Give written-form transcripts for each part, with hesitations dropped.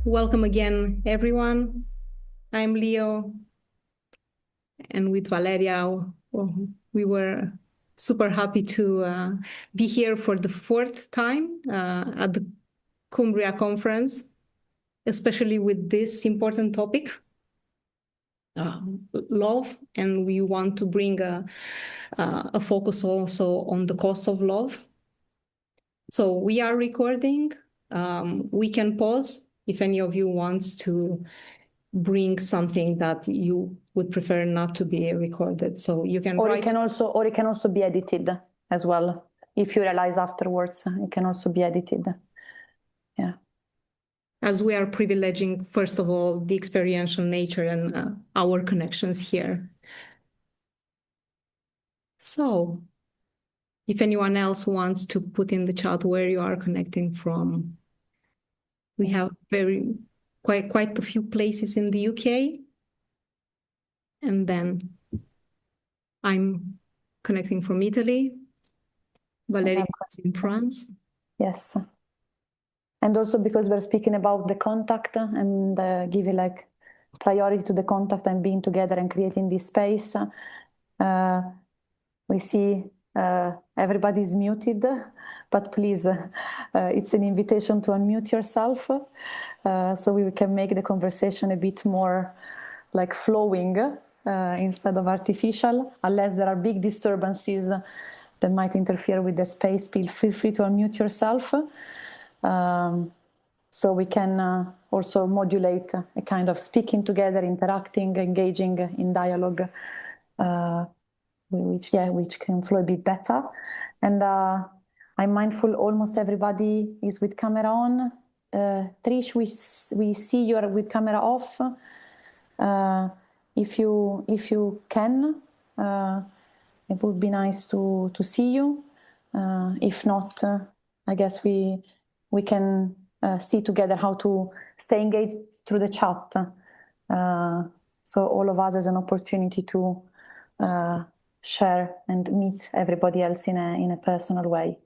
Welcome again, everyone. I'm Leo, and with Valeria, we were super happy to be here for the fourth time at the Cumbria conference, especially with this important topic, love, and we want to bring a focus also on the cost of love. So we are recording. We can pause if any of you wants to bring something that you would prefer not to be recorded. So you can or it can also be edited as well. If you realize afterwards, it can also be edited. Yeah. As we are privileging, first of all, the experiential nature and our connections here. So if anyone else wants to put in the chat where you are connecting from, we have quite a few places in the UK. And then I'm connecting from Italy. Valeria is in France. Yes. And also because we're speaking about the contact and giving like priority to the contact and being together and creating this space, we see everybody's muted, but please, it's an invitation to unmute yourself so we can make the conversation a bit more like flowing instead of artificial, unless there are big disturbances that might interfere with the space. Feel free to unmute yourself. So we can also modulate a kind of speaking together, interacting, engaging in dialogue, which can flow a bit better. And I'm mindful almost everybody is with camera on. Trish, we see you are with camera off. If you can, it would be nice to see you. If not, I guess we can see together how to stay engaged through the chat. So all of us has an opportunity to share and meet everybody else in a personal way.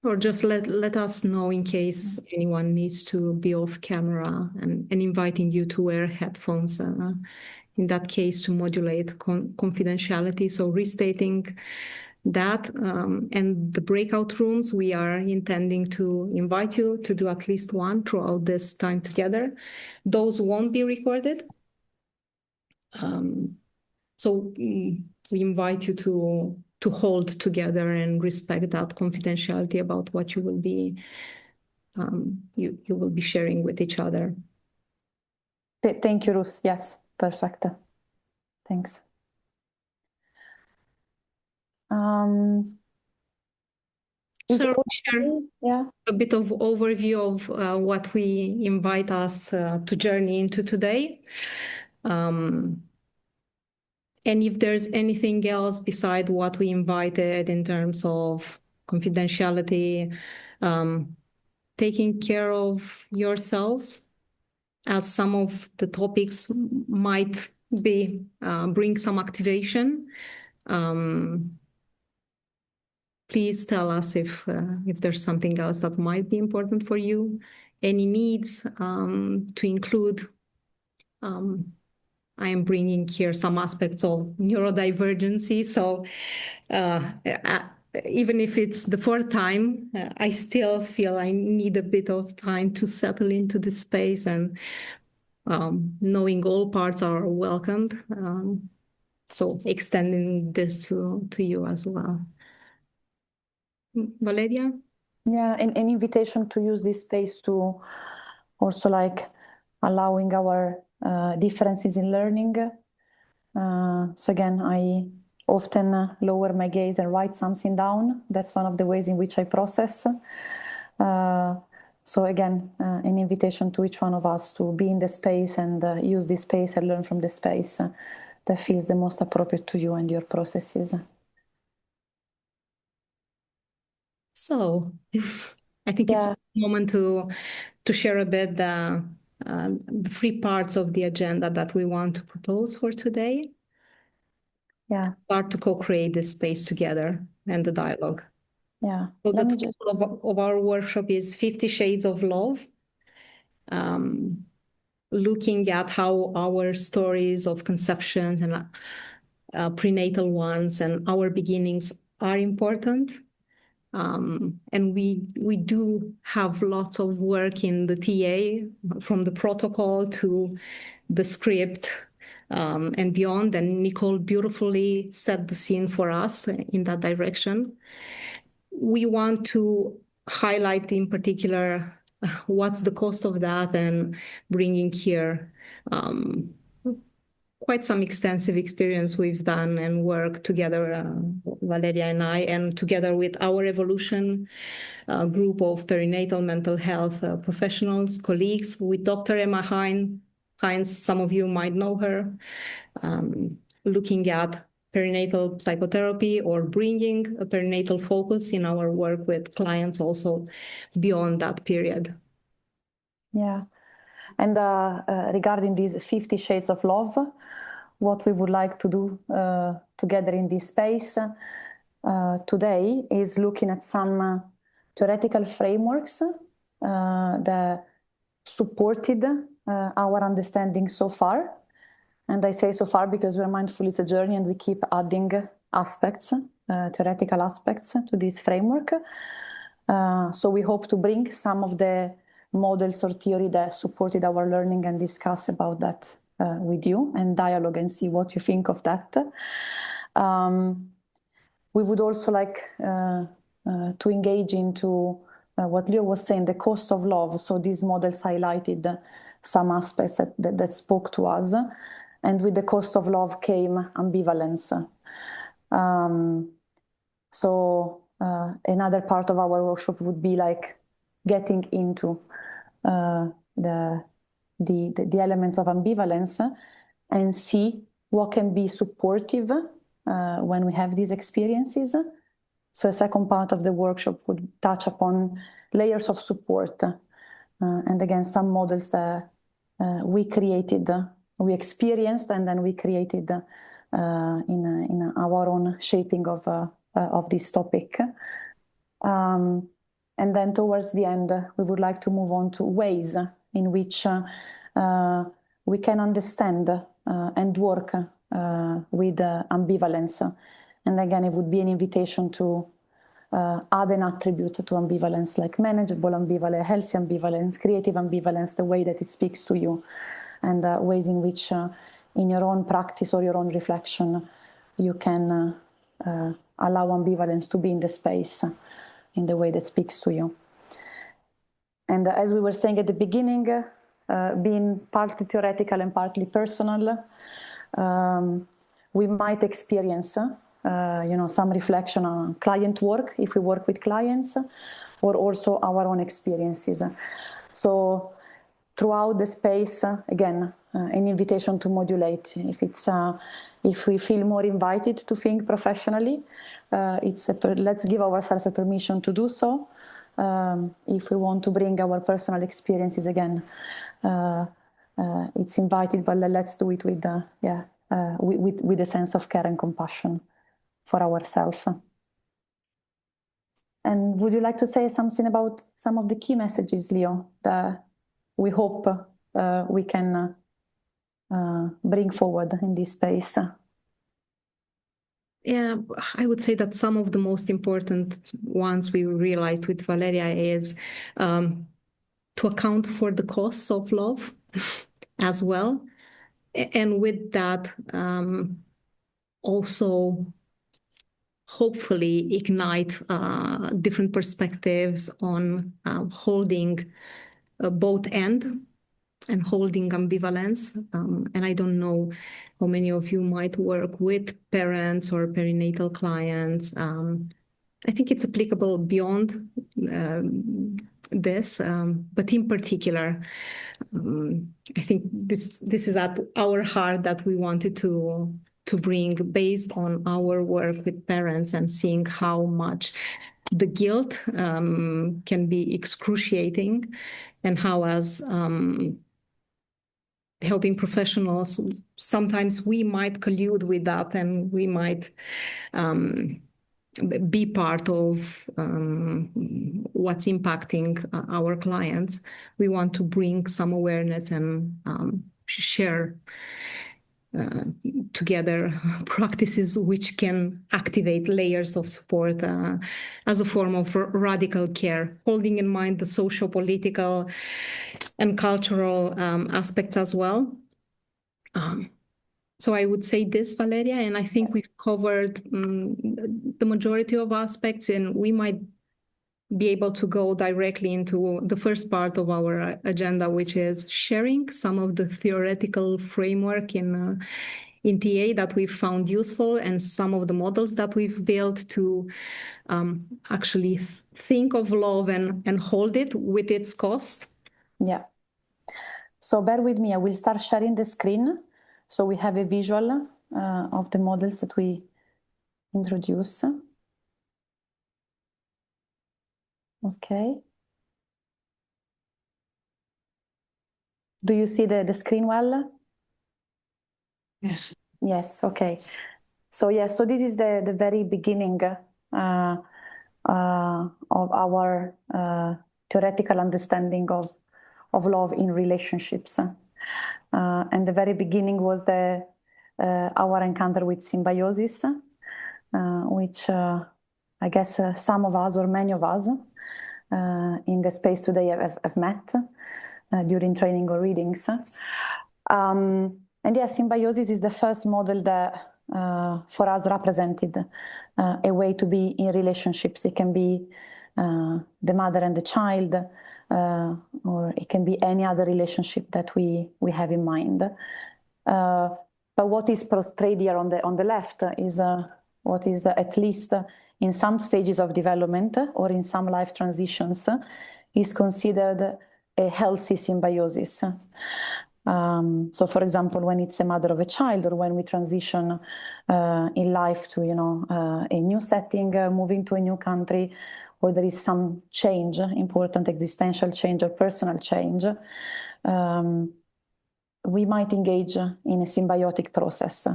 Or just let us know in case anyone needs to be off camera and inviting you to wear headphones. In that case, to modulate confidentiality. So restating that and the breakout rooms, we are intending to invite you to do at least one throughout this time together. Those won't be recorded. So we invite you to hold together and respect that confidentiality about what you will be you will be sharing with each other. Thank you, Ruth. Yes, perfect. Thanks. Share a bit of overview of what we invite us to journey into today. And if there's anything else beside what we invited in terms of confidentiality, taking care of yourselves, as some of the topics might be bring some activation. Please tell us if there's something else that might be important for you. Any needs to include. I am bringing here some aspects of neurodivergency. So even if it's the fourth time, I still feel I need a bit of time to settle into this space, and knowing all parts are welcomed. So extending this to you as well. Valeria? Yeah, an invitation to use this space to also like allowing our differences in learning. So again, I often lower my gaze and write something down. That's one of the ways in which I process. So again, an invitation to each one of us to be in the space and use this space and learn from the space that feels the most appropriate to you and your processes. So I think it's a moment to share a bit the 3 parts of the agenda that we want to propose for today. Yeah. Start to co-create this space together and the dialogue. Yeah. So the title of our workshop is 50 Shades of Love, looking at how our stories of conception and prenatal ones and our beginnings are important. And we do have lots of work in the TA, from the protocol to the script and beyond. And Nicole beautifully set the scene for us in that direction. We want to highlight in particular what's the cost of that, and bringing here quite some extensive experience we've done and work together, Valeria and I, and together with our Evolution group of perinatal mental health professionals, colleagues, with Dr. Emma Hines, some of you might know her, looking at perinatal psychotherapy, or bringing a perinatal focus in our work with clients also beyond that period. Yeah. And regarding these 50 Shades of Love, what we would like to do together in this space today is looking at some theoretical frameworks that supported our understanding so far. And I say so far because we're mindful it's a journey, and we keep adding aspects, theoretical aspects to this framework. So we hope to bring some of the models or theory that supported our learning and discuss about that with you, and dialogue and see what you think of that. We would also like to engage into what Leo was saying, the cost of love. So these models highlighted some aspects that spoke to us. And with the cost of love came ambivalence. So another part of our workshop would be like getting into the elements of ambivalence and see what can be supportive when we have these experiences. So a second part of the workshop would touch upon layers of support. And again, some models that we created, we experienced, and then we created in our own shaping of this topic. And then towards the end, we would like to move on to ways in which we can understand and work with ambivalence. And again, it would be an invitation to add an attribute to ambivalence, like manageable ambivalence, healthy ambivalence, creative ambivalence, the way that it speaks to you, and ways in which in your own practice or your own reflection, you can allow ambivalence to be in the space in the way that speaks to you. And as we were saying at the beginning, being partly theoretical and partly personal, we might experience some reflection on client work if we work with clients, or also our own experiences. So throughout the space, again, an invitation to modulate. If we feel more invited to think professionally, let's give ourselves a permission to do so. If we want to bring our personal experiences, again, it's invited, but let's do it with a sense of care and compassion for ourselves. And would you like to say something about some of the key messages, Leo, that we hope we can bring forward in this space? Yeah, I would say that some of the most important ones we realized with Valeria is to account for the costs of love as well. And with that, also hopefully ignite different perspectives on holding both end and holding ambivalence. And I don't know how many of you might work with parents or perinatal clients. I think it's applicable beyond this, but in particular, I think this is at our heart that we wanted to bring, based on our work with parents and seeing how much the guilt can be excruciating, and how, as helping professionals, sometimes we might collude with that, and we might be part of what's impacting our clients. We want to bring some awareness and share together practices which can activate layers of support as a form of radical care, holding in mind the social, political, and cultural aspects as well. So I would say this, Valeria, and I think we've covered the majority of aspects, and we might be able to go directly into the first part of our agenda, which is sharing some of the theoretical framework in TA that we've found useful and some of the models that we've built to actually think of love and hold it with its cost. Yeah. So bear with me, I will start sharing the screen so we have a visual of the models that we introduce. Okay. Do you see the screen well? Yes. Yes, okay. So yes, so this is the very beginning of our theoretical understanding of love in relationships. And the very beginning was our encounter with symbiosis, which I guess some of us or many of us in the space today have met during training or readings. And yes, symbiosis is the first model that for us represented a way to be in relationships. It can be the mother and the child, or it can be any other relationship that we have in mind. But what is portrayed here on the left is what is at least in some stages of development or in some life transitions is considered a healthy symbiosis. So, for example, when it's a mother of a child, or when we transition in life to, a new setting, moving to a new country, or there is some change, important existential change or personal change, we might engage in a symbiotic process.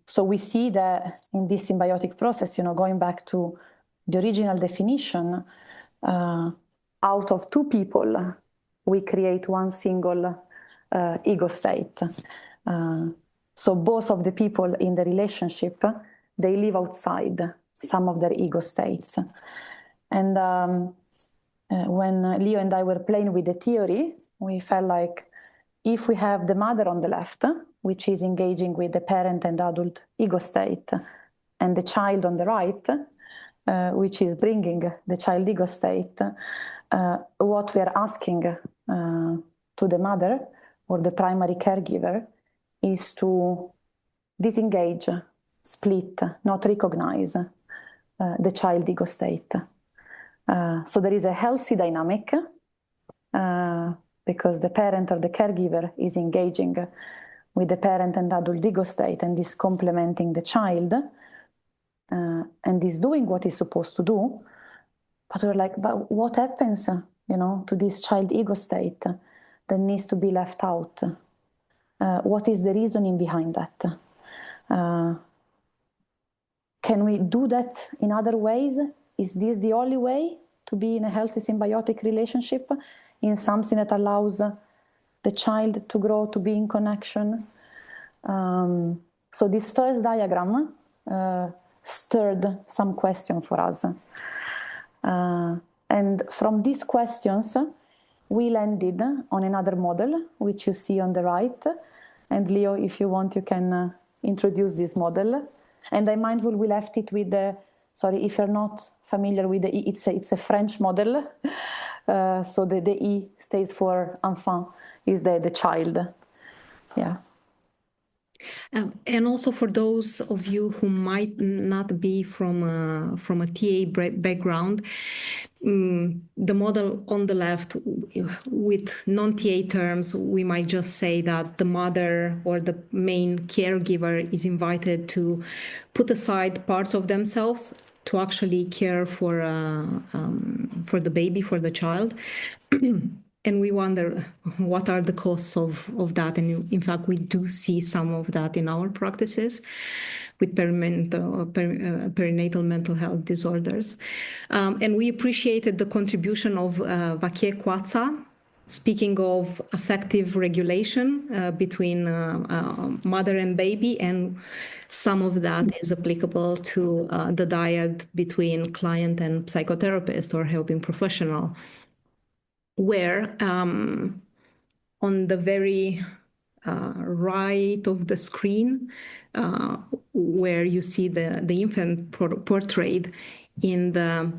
So we see that in this symbiotic process, going back to the original definition, out of two people, we create one single ego state. So both of the people in the relationship, they live outside some of their ego states. And when Leo and I were playing with the theory, we felt like if we have the mother on the left, which is engaging with the parent and adult ego state, and the child on the right, which is bringing the child ego state, what we are asking to the mother or the primary caregiver is to disengage, split, not recognize the child ego state. So there is a healthy dynamic because the parent or the caregiver is engaging with the parent and adult ego state and is complementing the child and is doing what he's supposed to do. But we're like, but what happens, to this child ego state that needs to be left out? What is the reasoning behind that? Can we do that in other ways? Is this the only way to be in a healthy symbiotic relationship, in something that allows the child to grow, to be in connection? So this first diagram stirred some question for us. And from these questions, we landed on another model, which you see on the right. And Leo, if you want, you can introduce this model. And I'm mindful we left it with sorry, if you're not familiar with the E, it's a French model. So the E stands for enfant, is the child. Yeah. And also for those of you who might not be from a TA background, the model on the left with non-TA terms, we might just say that the mother or the main caregiver is invited to put aside parts of themselves to actually care for the baby, for the child. And we wonder what are the costs of that. And in fact, we do see some of that in our practices with perinatal mental health disorders. And we appreciated the contribution of Vakie Kwatsa, speaking of affective regulation between mother and baby, and some of that is applicable to the dyad between client and psychotherapist or helping professional, where on the very right of the screen, where you see the infant portrayed in the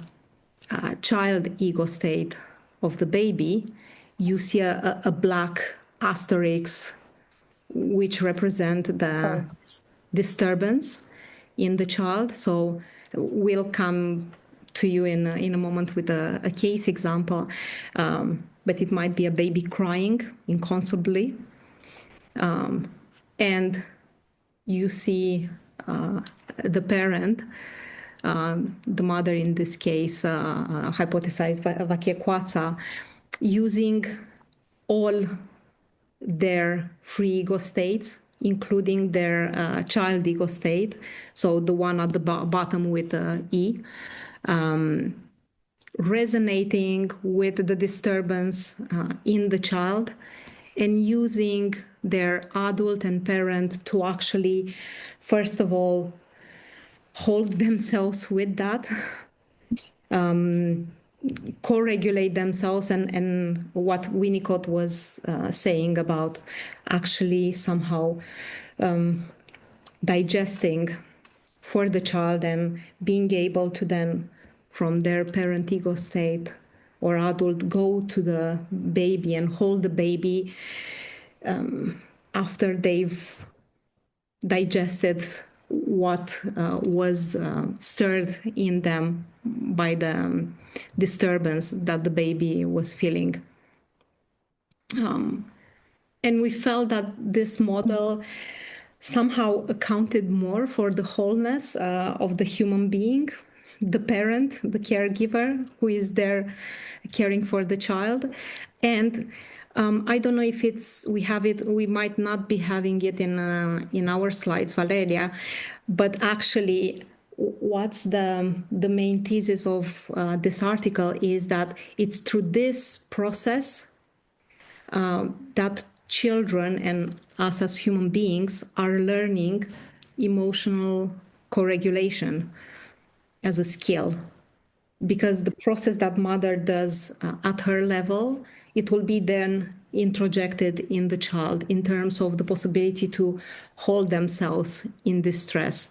child ego state of the baby, you see a black asterisk which represent the disturbance in the child. So we'll come to you in a moment with a case example, but it might be a baby crying inconsolably, and you see the parent, the mother in this case, hypothesized Vakie Kwatsa, using all their free ego states, including their child ego state, so the one at the bottom with E, resonating with the disturbance in the child, and using their adult and parent to actually, first of all, hold themselves with that, co-regulate themselves, and what Winnicott was saying about actually somehow digesting for the child and being able to then, from their parent ego state or adult, go to the baby and hold the baby after they've digested what was stirred in them by the disturbance that the baby was feeling. And we felt that this model somehow accounted more for the wholeness of the human being, the parent, the caregiver who is there caring for the child. And I don't know if we have it, we might not be having it in our slides, Valeria, but actually what's the main thesis of this article is that it's through this process that children and us as human beings are learning emotional co-regulation as a skill, because the process that mother does at her level, it will be then introjected in the child in terms of the possibility to hold themselves in distress.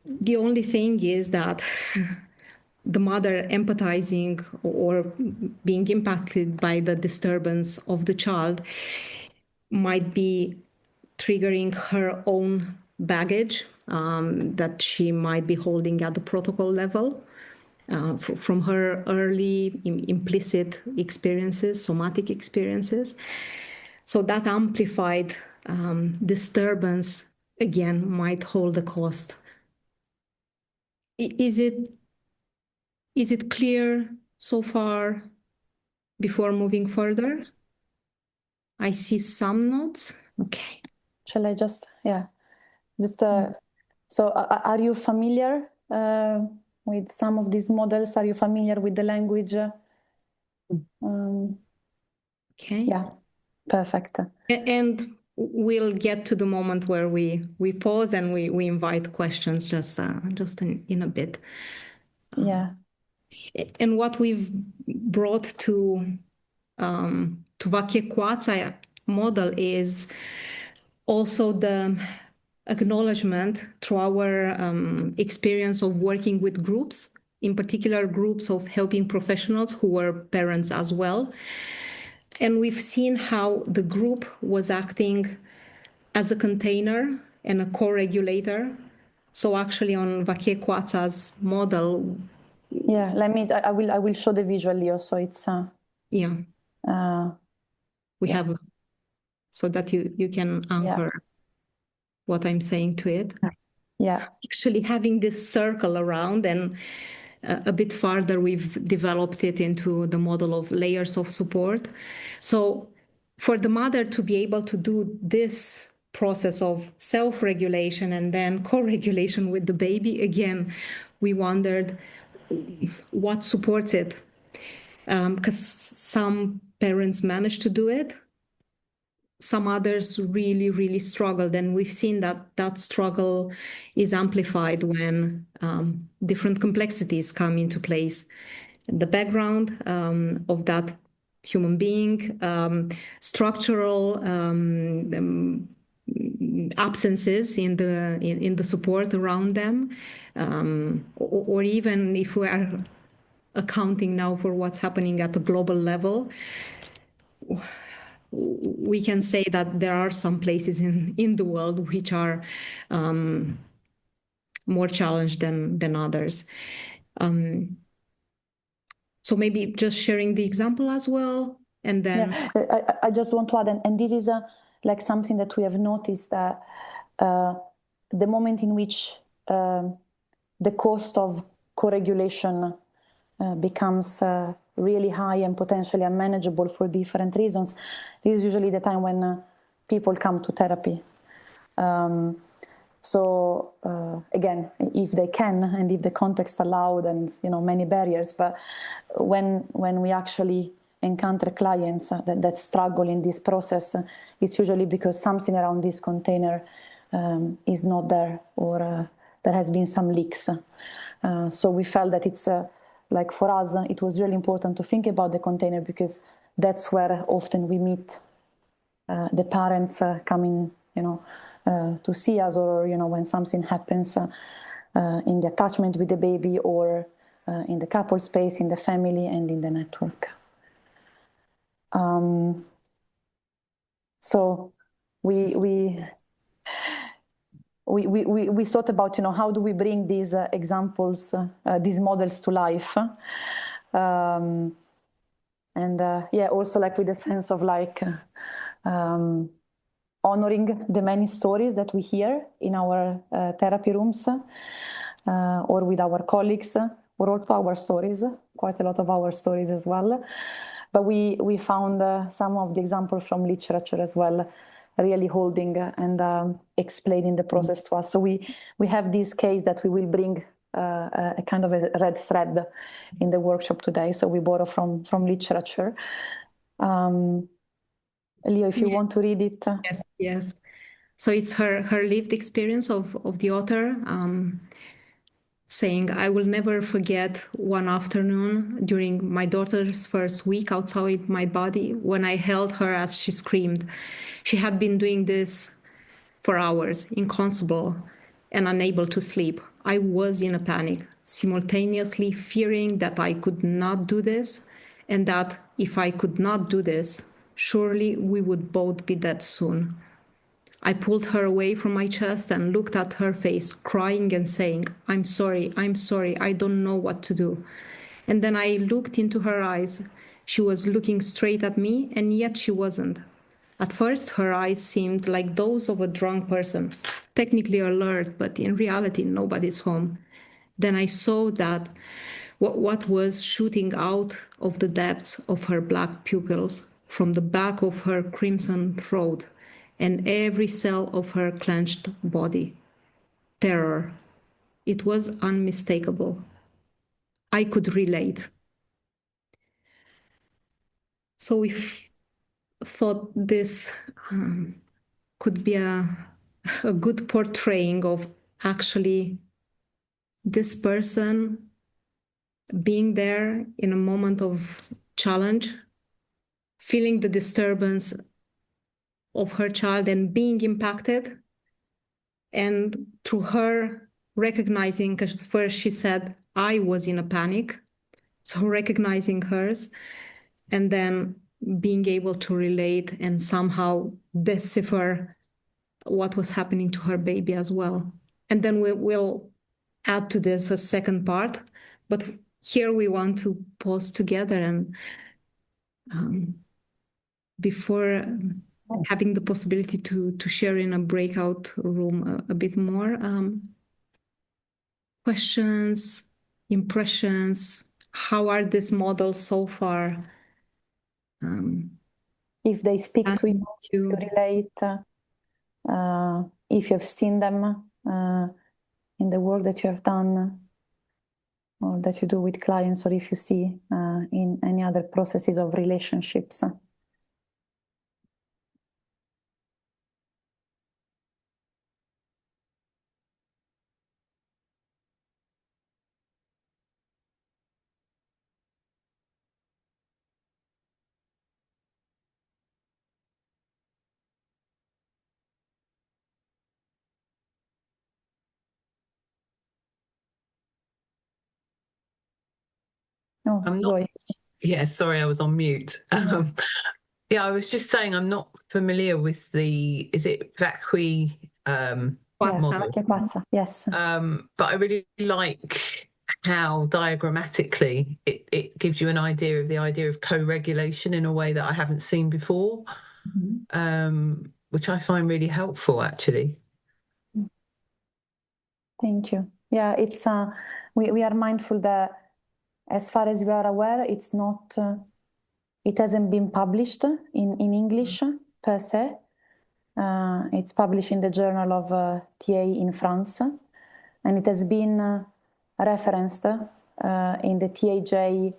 The only thing is that the mother empathizing or being impacted by the disturbance of the child might be triggering her own baggage that she might be holding at the protocol level from her early implicit experiences, somatic experiences. So that amplified disturbance, again, might hold a cost. Is it clear so far before moving further? I see some notes. Okay. Shall I just, so are you familiar with some of these models? Are you familiar with the language? Okay. Yeah, perfect. And we'll get to the moment where we pause and we invite questions just in a bit. Yeah. And what we've brought to Vakie Kwatsa model is also the acknowledgement through our experience of working with groups, in particular groups of helping professionals who were parents as well. And we've seen how the group was acting as a container and a co-regulator. So actually on Vakie Kwatsa's model. Yeah, I will show the visual, Leo, so it's... yeah. We have, so that you can anchor what I'm saying to it. Yeah. Actually having this circle around, and a bit farther, we've developed it into the model of layers of support. So for the mother to be able to do this process of self-regulation and then co-regulation with the baby, again, we wondered what supports it. Because some parents manage to do it, some others really, really struggled. And we've seen that that struggle is amplified when different complexities come into place. The background of that human being, structural absences in the support around them, or even if we are accounting now for what's happening at the global level, we can say that there are some places in the world which are more challenged than others. So maybe just sharing the example as well, and then I just want to add, and this is like something that we have noticed, that the moment in which the cost of co-regulation becomes really high and potentially unmanageable for different reasons, this is usually the time when people come to therapy. So again, if they can, and if the context allowed, and many barriers, but when we actually encounter clients that struggle in this process, it's usually because something around this container is not there, or there has been some leaks. So we felt that it's like, for us, it was really important to think about the container, because that's where often we meet the parents coming, to see us, or when something happens in the attachment with the baby, or in the couple space, in the family, and in the network. So we thought about how do we bring these examples, these models to life, and also like with a sense of like honoring the many stories that we hear in our therapy rooms, or with our colleagues, or also our stories, quite a lot of our stories as well. But we found some of the examples from literature as well, really holding and explaining the process to us. So we have this case that we will bring a kind of a red thread in the workshop today. So we borrow from literature. Leo, if you want to read it. Yes. So it's her lived experience of the author, saying, "I will never forget one afternoon during my daughter's first week outside my body when I held her as she screamed. She had been doing this for hours, inconsolable and unable to sleep. I was in a panic, simultaneously fearing that I could not do this, and that if I could not do this, surely we would both be dead soon. I pulled her away from my chest and looked at her face, crying and saying, 'I'm sorry, I don't know what to do.' And then I looked into her eyes. She was looking straight at me, and yet she wasn't. At first, her eyes seemed like those of a drunk person, technically alert, but in reality, nobody's home. Then I saw that what was shooting out of the depths of her black pupils, from the back of her crimson throat, and every cell of her clenched body. Terror. It was unmistakable. I could relate." So we thought this could be a good portraying of actually this person being there in a moment of challenge, feeling the disturbance of her child and being impacted. And through her recognizing, because first she said, I was in a panic. So recognizing hers, and then being able to relate and somehow decipher what was happening to her baby as well. And then we'll add to this a second part. But here we want to pause together and before having the possibility to share in a breakout room a bit more questions, impressions? How are these models so far? If they speak to you, if you relate, if you've seen them in the work that you have done or that you do with clients, or if you see in any other processes of relationships. Oh, I'm not, Zoe. yeah, sorry, I was on mute. Yeah, I was just saying I'm not familiar with the, is it Vacui model? Yes. But I really like how diagrammatically it gives you an idea of co-regulation in a way that I haven't seen before, which I find really helpful, actually. Thank you. Yeah, it's we are mindful that, as far as we are aware, it's not it hasn't been published in English per se. It's published in the Journal of TA in France, and it has been referenced in the TAJ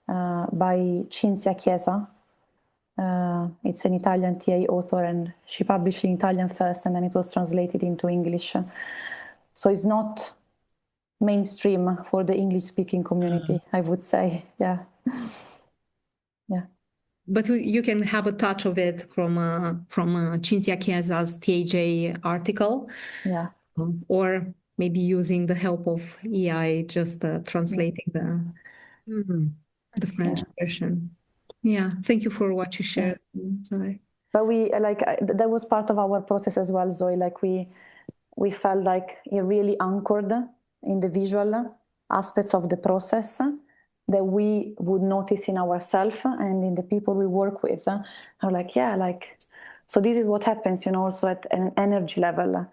by Cinzia Chiesa. It's an Italian TA author, and she published in Italian first, and then it was translated into English. So it's not mainstream for the English-speaking community, I would say. Yeah. But you can have a touch of it from Cinzia Chiesa's TAJ article. Yeah. Or maybe using the help of AI, just translating the French version. Yeah, thank you for what you shared. Sorry. But we that was part of our process as well, Zoe. Like we felt like it really anchored in the visual aspects of the process that we would notice in ourselves and in the people we work with. Are like, yeah, like, so this is what happens, also at an energy level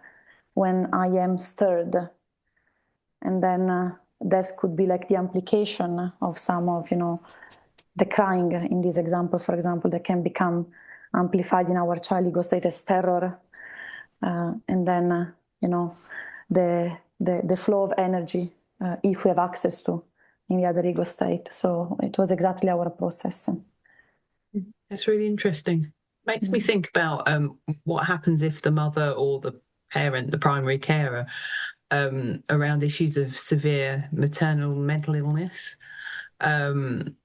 when I am stirred. And then this could be like the implication of some of, the crying in this example, for example, that can become amplified in our child ego state as terror. And then, the flow of energy, if we have access to, in the other ego state. So it was exactly our process. That's really interesting. Makes me think about what happens if the mother or the parent, the primary carer, around issues of severe maternal mental illness, and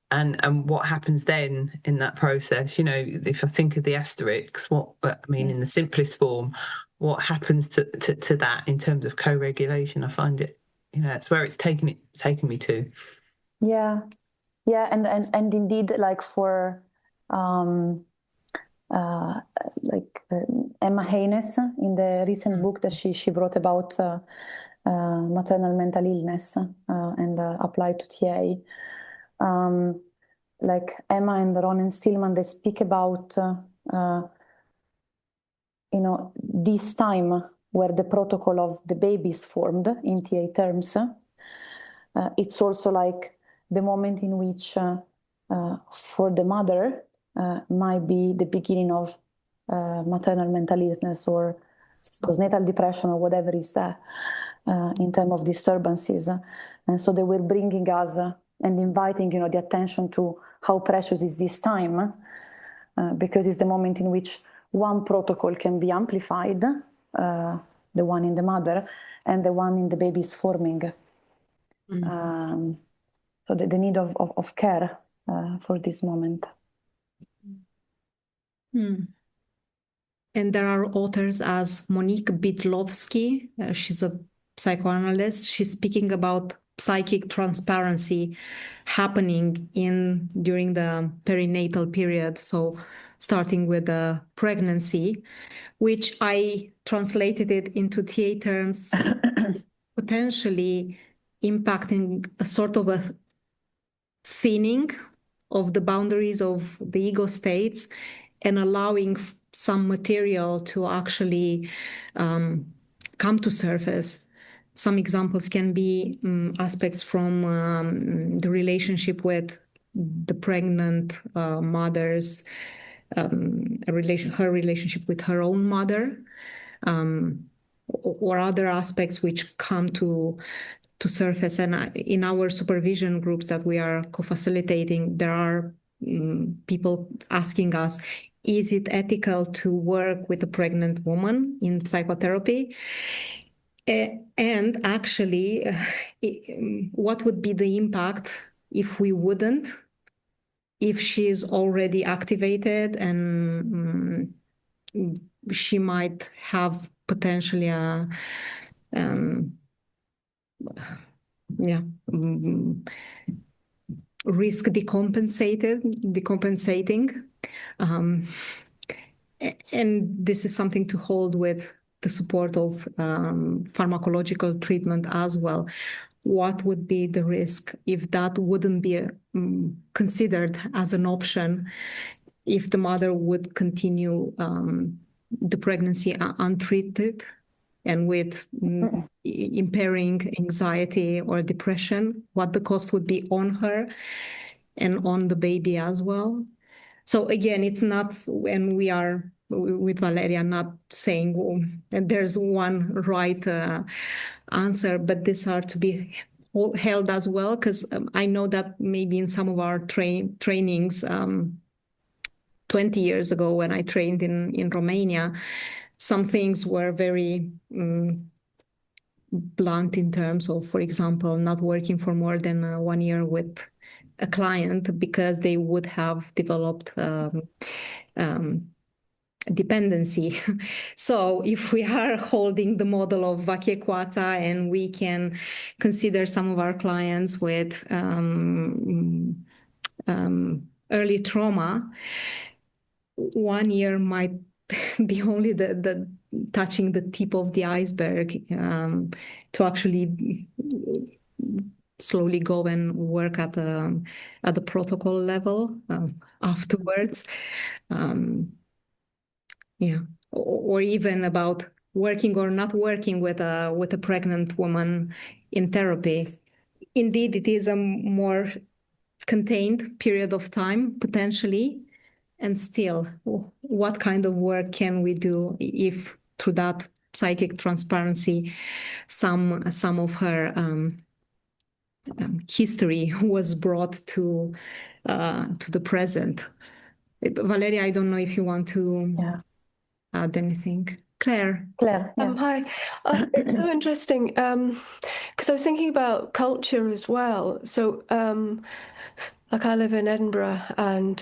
what happens then in that process. If I think of the asterisks, in the simplest form, what happens to that in terms of co-regulation? I find it, that's where it's taken me to. Yeah, and indeed, like for Emma Haynes, in the recent book that she wrote about maternal mental illness and applied to TA. Like Emma and Ronen Stillman, they speak about this time where the protocol of the baby is formed in TA terms. It's also like the moment in which for the mother might be the beginning of maternal mental illness or postnatal depression or whatever is there in terms of disturbances. And so they were bringing us and inviting, the attention to how precious is this time, because it's the moment in which one protocol can be amplified, the one in the mother, and the one in the baby is forming. So the need of care for this moment. And there are authors as Monique Bitlovsky. She's a psychoanalyst. She's speaking about psychic transparency happening during the perinatal period. So starting with the pregnancy, which I translated it into TA terms, potentially impacting a sort of a thinning of the boundaries of the ego states and allowing some material to actually come to surface. Some examples can be aspects from the relationship with the pregnant mother's her relationship with her own mother, or other aspects which come to surface. And in our supervision groups that we are co-facilitating, there are people asking us, is it ethical to work with a pregnant woman in psychotherapy? And actually, what would be the impact if we wouldn't? If she is already activated and she might have potentially a risk decompensating. And this is something to hold with the support of pharmacological treatment as well. What would be the risk if that wouldn't be considered as an option, if the mother would continue the pregnancy untreated and with impairing anxiety or depression, what the cost would be on her and on the baby as well. So again, it's not, and we are with Valeria not saying there's one right answer, but these are to be held as well, because I know that maybe in some of our trainings 20 years ago when I trained in Romania, some things were very blunt in terms of, for example, not working for more than 1 year with a client because they would have developed dependency. So if we are holding the model of Vacchiequata and we can consider some of our clients with early trauma, 1 year might be only the touching the tip of the iceberg to actually slowly go and work at the protocol level afterwards. Or even about working or not working with a pregnant woman in therapy. Indeed, it is a more contained period of time potentially, and still, what kind of work can we do if through that psychic transparency, some of her history was brought to the present? Valeria, I don't know if you want to add anything. Claire. Yeah. Hi. It's so interesting because I was thinking about culture as well. So, like I live in Edinburgh, and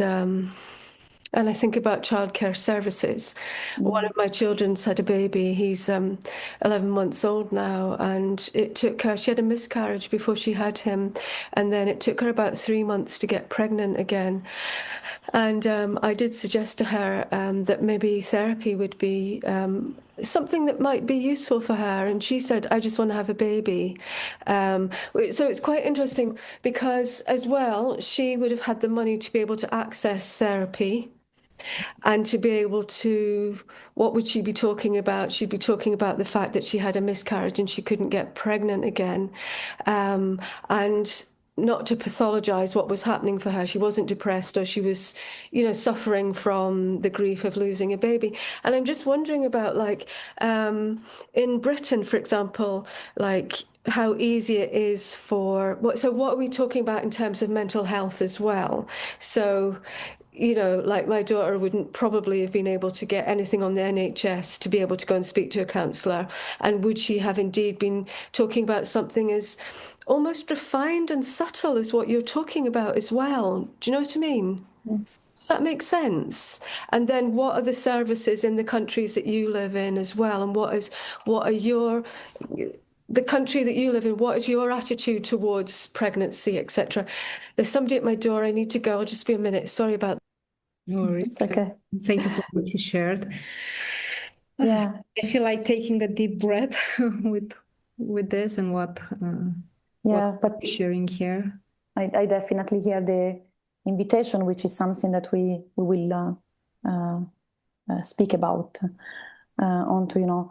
I think about childcare services. One of my children's had a baby. He's 11 months old now, and it took her, she had a miscarriage before she had him, and then it took her about 3 months to get pregnant again. And I did suggest to her that maybe therapy would be something that might be useful for her. And she said, I just want to have a baby. So it's quite interesting because as well, she would have had the money to be able to access therapy. And to be able to, what would she be talking about? She'd be talking about the fact that she had a miscarriage and she couldn't get pregnant again. And not to pathologize what was happening for her. She wasn't depressed, or she was, suffering from the grief of losing a baby. And I'm just wondering about, like, in Britain, for example, like, how easy it is for, so what are we talking about in terms of mental health as well? So, like my daughter wouldn't probably have been able to get anything on the NHS to be able to go and speak to a counsellor. And would she have indeed been talking about something as almost refined and subtle as what you're talking about as well? Do you know what I mean? Does that make sense? And then what are the services in the countries that you live in as well? And the country that you live in, what is your attitude towards pregnancy, etc.? There's somebody at my door. I need to go. I'll just be a minute. Sorry about that. No worries. It's okay. Thank you for what you shared. Yeah. I feel like taking a deep breath with this and what But you're sharing here. I definitely hear the invitation, which is something that we will speak about onto,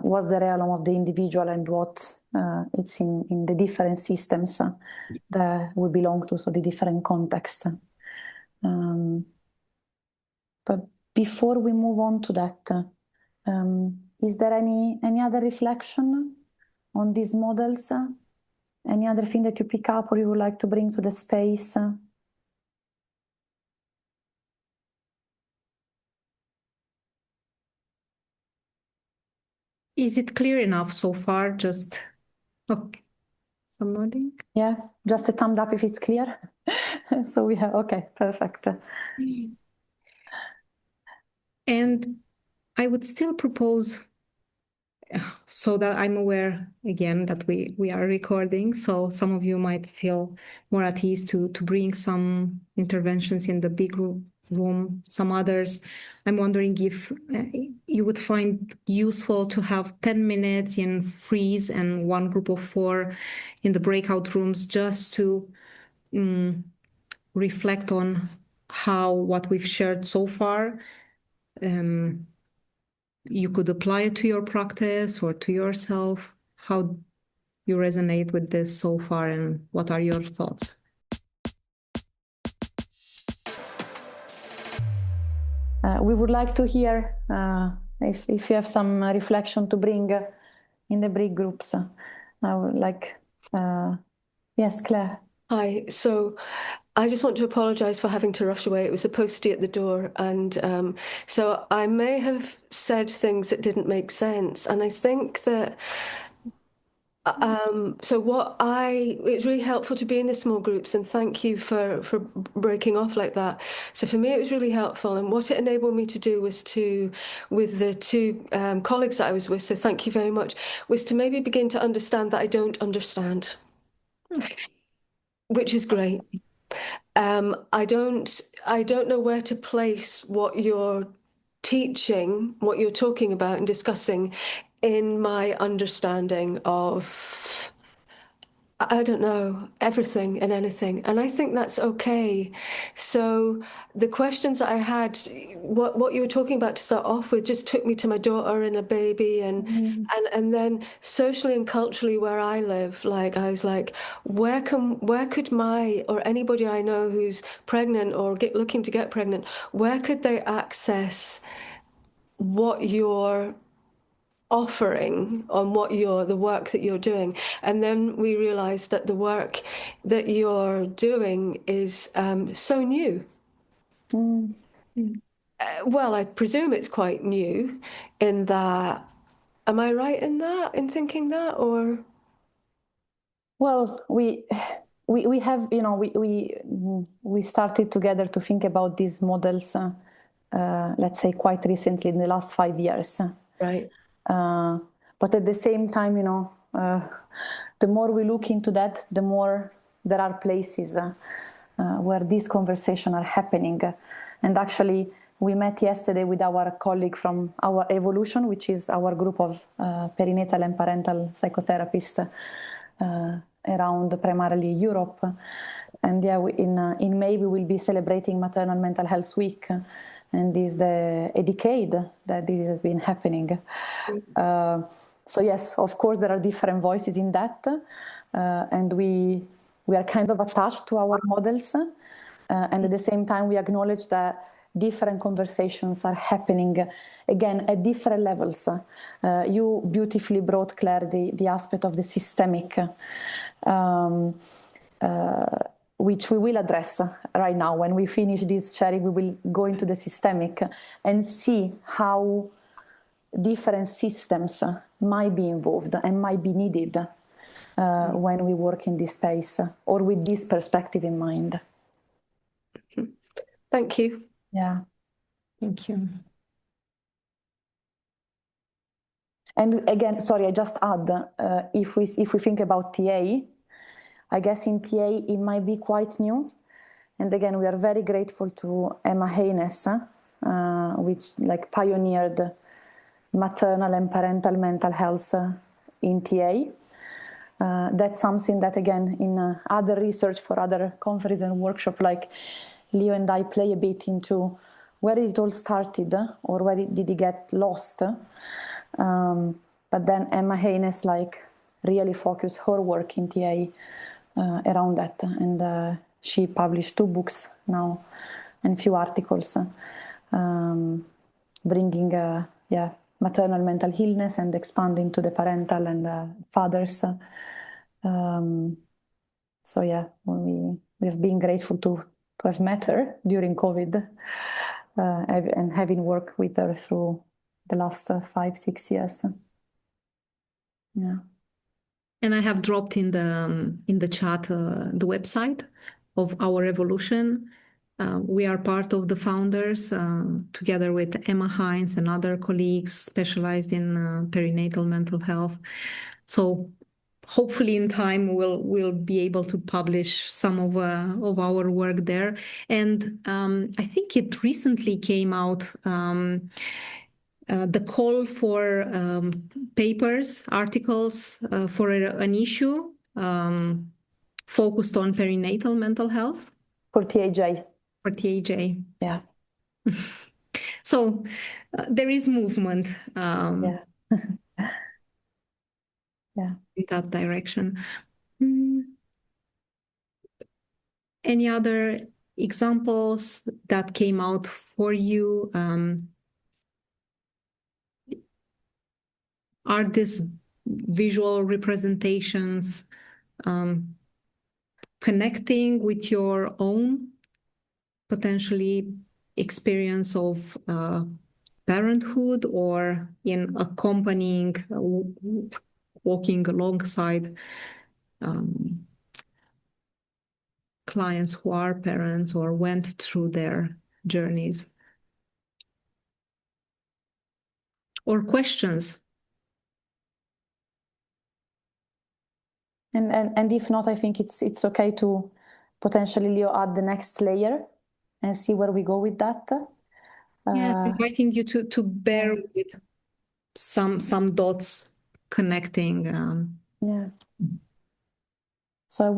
what's the realm of the individual and what it's in the different systems that we belong to, so the different contexts. But before we move on to that, is there any other reflection on these models? Any other thing that you pick up or you would like to bring to the space? Is it clear enough so far? Just okay. Some nodding. Yeah, just a thumbs up if it's clear. So we have, okay, perfect. And I would still propose, so that I'm aware again that we are recording, so some of you might feel more at ease to bring some interventions in the big room, some others. I'm wondering if you would find useful to have 10 minutes in freeze and one group of 4 in the breakout rooms, just to reflect on how what we've shared so far, you could apply it to your practice or to yourself, how you resonate with this so far, and what are your thoughts? We would like to hear if you have some reflection to bring in the break groups. I would like, yes, Claire. Hi. So I just want to apologise for having to rush away. It was supposed to be at the door. And so I may have said things that didn't make sense. And I think that it's really helpful to be in the small groups, and thank you for breaking off like that. So for me, it was really helpful, and what it enabled me to do was with the 2 colleagues that I was with, so thank you very much, was to maybe begin to understand that I don't understand, which is great. I don't know where to place what you're teaching, what you're talking about and discussing in my understanding of, I don't know, everything and anything. And I think that's okay. So the questions that I had, what you were talking about to start off with, just took me to my daughter and a baby, and then socially and culturally where I live, like I was like, where could my, or anybody I know who's pregnant or looking to get pregnant, where could they access what you're offering on the work that you're doing? And then we realized that the work that you're doing is so new. Well, I presume it's quite new in that. Am I right in thinking that, or? Well, we have, we started together to think about these models, let's say quite recently, in the last 5 years. Right. But at the same time, the more we look into that, the more there are places where these conversations are happening. And actually, we met yesterday with our colleague from our Evolution, which is our group of perinatal and parental psychotherapists around primarily Europe. And yeah, in May we will be celebrating Maternal Mental Health Week, and this is a decade that this has been happening. So yes, of course there are different voices in that, and we are kind of attached to our models, and at the same time we acknowledge that different conversations are happening, again, at different levels. You beautifully brought, Claire, the aspect of the systemic, which we will address right now. When we finish this sharing, we will go into the systemic and see how different systems might be involved and might be needed when we work in this space, or with this perspective in mind. Thank you. Yeah. Thank you. And again, sorry, I just add, if we think about TA, I guess in TA it might be quite new. And again, we are very grateful to Emma Haynes, which pioneered maternal and parental mental health in TA. That's something that, again, in other research for other conferences and workshops, like Leo and I play a bit into where it all started, or where did it get lost. But then Emma Haynes really focused her work in TA around that, and she published 2 books now and few articles, bringing maternal mental illness and expanding to the parental and fathers. So yeah, we've been grateful to have met her during COVID and having worked with her through the last 5-6 years. Yeah. And I have dropped in the chat the website of our evolution. We are part of the founders, together with Emma Hines and other colleagues specialized in perinatal mental health. So hopefully in time we'll be able to publish some of our work there. And I think it recently came out, the call for papers, articles for an issue focused on perinatal mental health. For TAJ. For TAJ. Yeah. So there is movement Yeah. Yeah. in that direction. Any other examples that came out for you? Are these visual representations connecting with your own potentially experience of parenthood, or in accompanying, walking alongside clients who are parents or went through their journeys? Or questions? And if not, I think it's okay to potentially, Leo, add the next layer and see where we go with that. Yeah, inviting you to bear with some dots connecting. Yeah. So I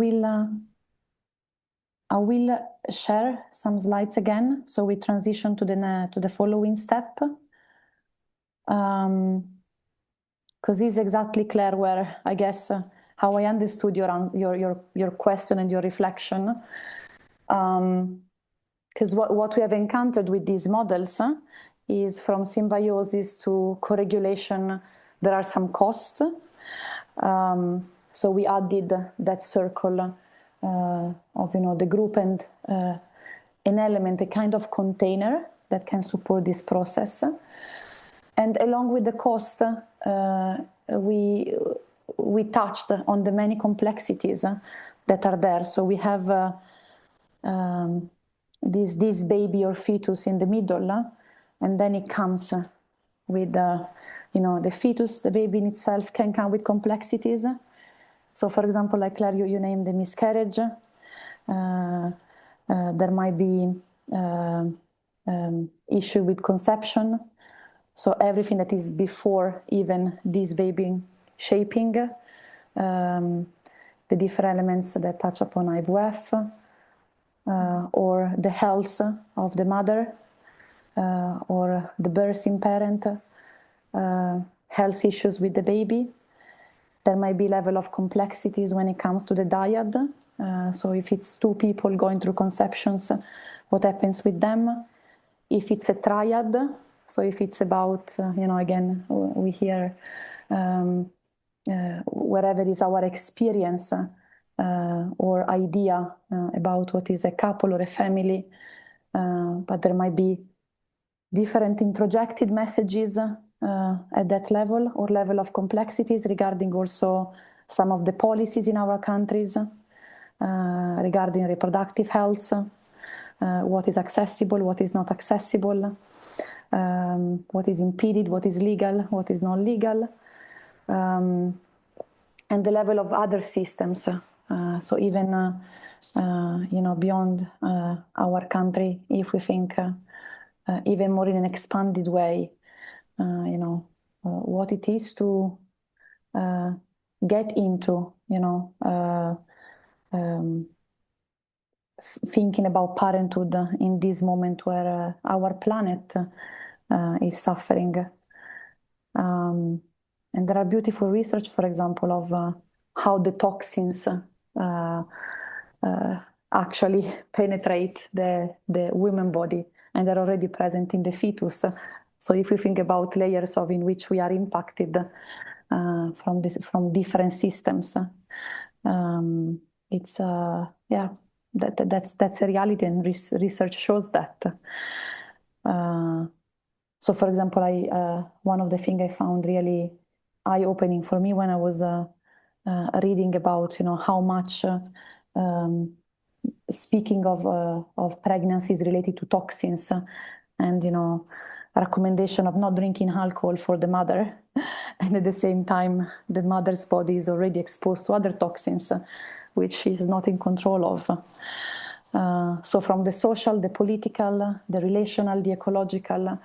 will share some slides again. So we transition to the following step. Because this is exactly, Claire, where I guess how I understood your question and your reflection. Because what we have encountered with these models is, from symbiosis to co-regulation, there are some costs. So we added that circle of the group and an element, a kind of container that can support this process. And along with the cost, we touched on the many complexities that are there. So we have this baby or fetus in the middle, and then it comes with the fetus, the baby in itself can come with complexities. So, for example, like Claire, you named the miscarriage. There might be issue with conception. So everything that is before even this baby shaping, the different elements that touch upon IVF, or the health of the mother, or the birthing parent, health issues with the baby. There might be level of complexities when it comes to the dyad. So if it's 2 people going through conceptions, what happens with them? If it's a triad, so if it's about, again, we hear wherever is our experience or idea about what is a couple or a family, but there might be different introjected messages at that level, or level of complexities regarding also some of the policies in our countries regarding reproductive health, what is accessible, what is not accessible, what is impeded, what is legal, what is not legal, and the level of other systems. So even beyond our country, if we think even more in an expanded way, what it is to get into, thinking about parenthood in this moment where our planet is suffering. And there are beautiful research, for example, of how the toxins actually penetrate the women body, and they're already present in the fetus. So if we think about layers of in which we are impacted from different systems, it's that's a reality, and research shows that. So, for example, one of the things I found really eye-opening for me when I was reading about, how much speaking of pregnancies related to toxins, and a recommendation of not drinking alcohol for the mother, and at the same time the mother's body is already exposed to other toxins, which she's not in control of. So from the social, the political, the relational, the ecological,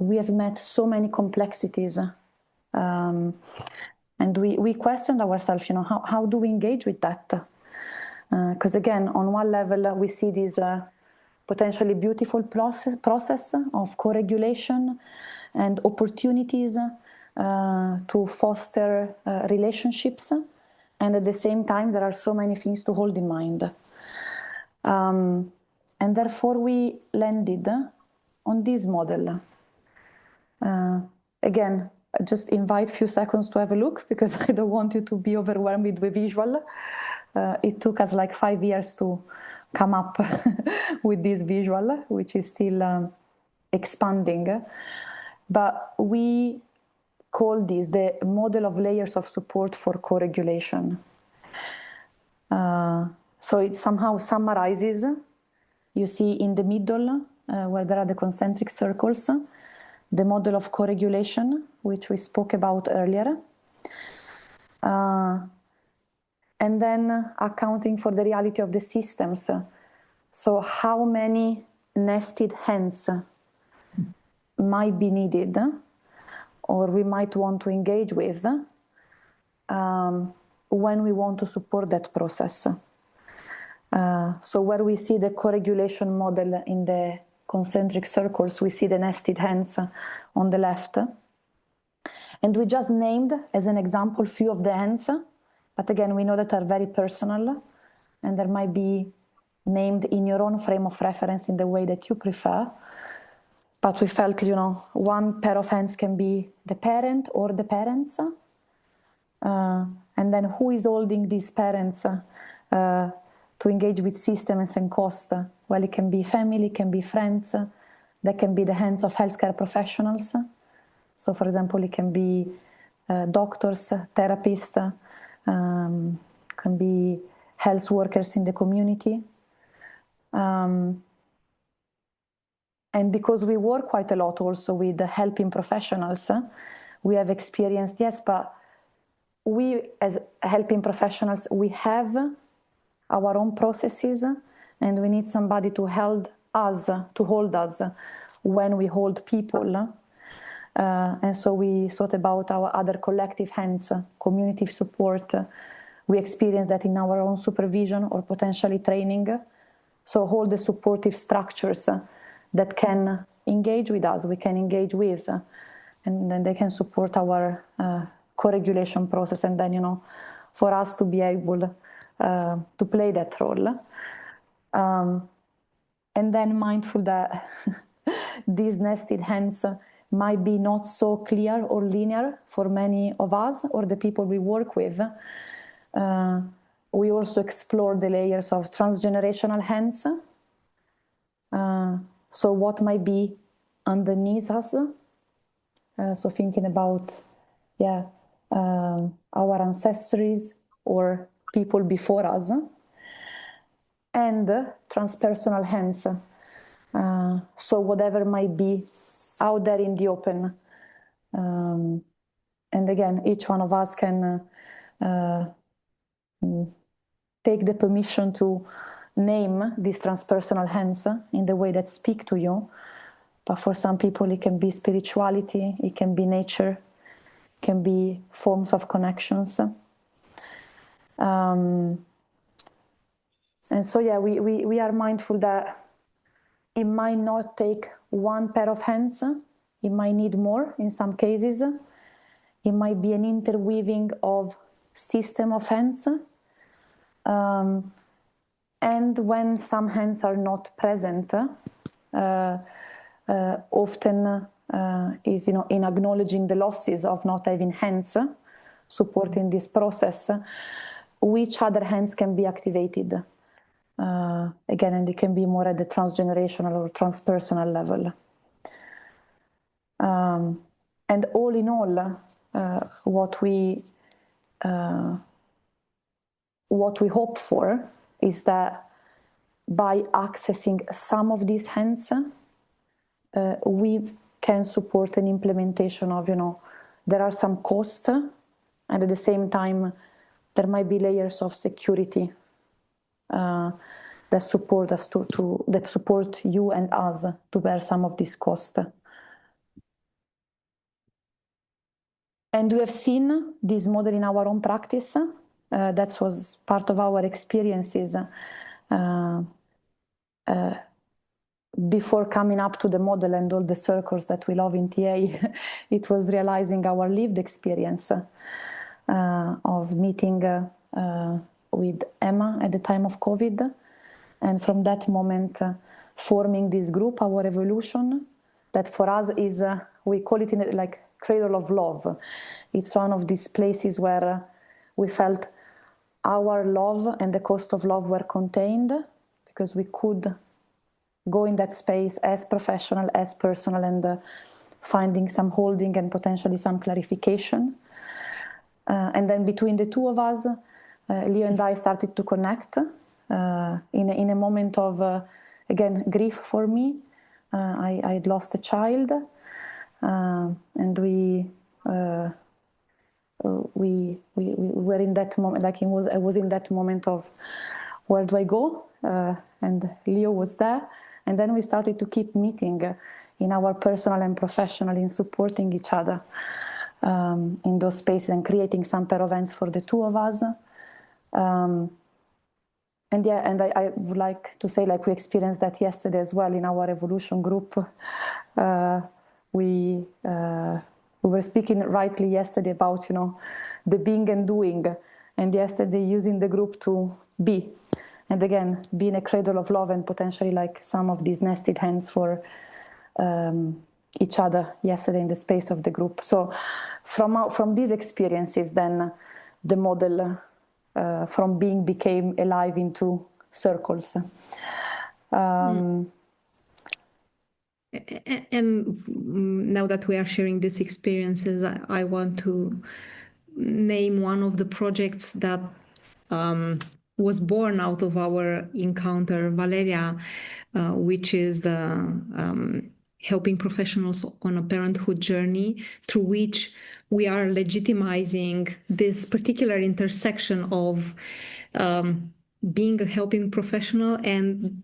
we have met so many complexities, and we questioned ourselves, how do we engage with that? Because again, on one level, we see this potentially beautiful process of co-regulation and opportunities to foster relationships, and at the same time, there are so many things to hold in mind. And therefore, we landed on this model. Again, I just invite a few seconds to have a look, because I don't want you to be overwhelmed with the visual. It took us like 5 years to come up with this visual, which is still expanding. But we call this the model of layers of support for co-regulation. So it somehow summarizes. You see in the middle, where there are the concentric circles, the model of co-regulation, which we spoke about earlier. And then accounting for the reality of the systems. So how many nested hands might be needed, or we might want to engage with, when we want to support that process. So where we see the co-regulation model in the concentric circles, we see the nested hands on the left. And we just named, as an example, few of the hands, but again, we know that are very personal, and there might be named in your own frame of reference in the way that you prefer. But we felt, one pair of hands can be the parent or the parents. And then who is holding these parents to engage with systems and cost? Well, it can be family, it can be friends, that can be the hands of healthcare professionals. So, for example, it can be doctors, therapists, can be health workers in the community. And because we work quite a lot also with the helping professionals, we have experienced, yes, but we as helping professionals, we have our own processes, and we need somebody to hold us when we hold people. And so we thought about our other collective hands, community support. We experience that in our own supervision or potentially training. So hold the supportive structures that can engage with us, we can engage with, and then they can support our co-regulation process, and then, for us to be able to play that role. And then mindful that these nested hands might be not so clear or linear for many of us or the people we work with. We also explore the layers of transgenerational hands. So what might be underneath us? So thinking about, our ancestors or people before us, and transpersonal hands. So whatever might be out there in the open. And again, each one of us can take the permission to name these transpersonal hands in the way that speak to you. But for some people, it can be spirituality, it can be nature, it can be forms of connections. And so, we are mindful that it might not take one pair of hands, it might need more in some cases. it might be an interweaving of system of hands. And when some hands are not present, often is, in acknowledging the losses of not having hands, supporting this process, which other hands can be activated. Again, and it can be more at the transgenerational or transpersonal level. And all in all, what we hope for is that by accessing some of these hands, we can support an implementation of, there are some costs, and at the same time, there might be layers of security that support us that support you and us to bear some of this cost. And we have seen this model in our own practice. That was part of our experiences before coming up to the model and all the circles that we love in TA. It was realizing our lived experience of meeting with Emma at the time of COVID. And from that moment, forming this group, our evolution, that for us is, we call it like cradle of love. It's one of these places where we felt our love and the cost of love were contained, because we could go in that space as professional, as personal, and finding some holding and potentially some clarification. And then between the two of us, Leo and I started to connect in a moment of, again, grief for me. I had lost a child, and we were in that moment, like I was in that moment of, where do I go? And Leo was there. And then we started to keep meeting in our personal and professional, in supporting each other in those spaces and creating some pair events for the two of us. And yeah, and I would like to say, like, we experienced that yesterday as well in our evolution group. We were speaking rightly yesterday about, the being and doing, and yesterday using the group to be. And again, being a cradle of love and potentially like some of these nested hands for each other yesterday in the space of the group. So from these experiences, then the model from being became alive into circles. And now that we are sharing these experiences, I want to name one of the projects that was born out of our encounter, Valeria, which is the helping professionals on a parenthood journey, through which we are legitimizing this particular intersection of being a helping professional and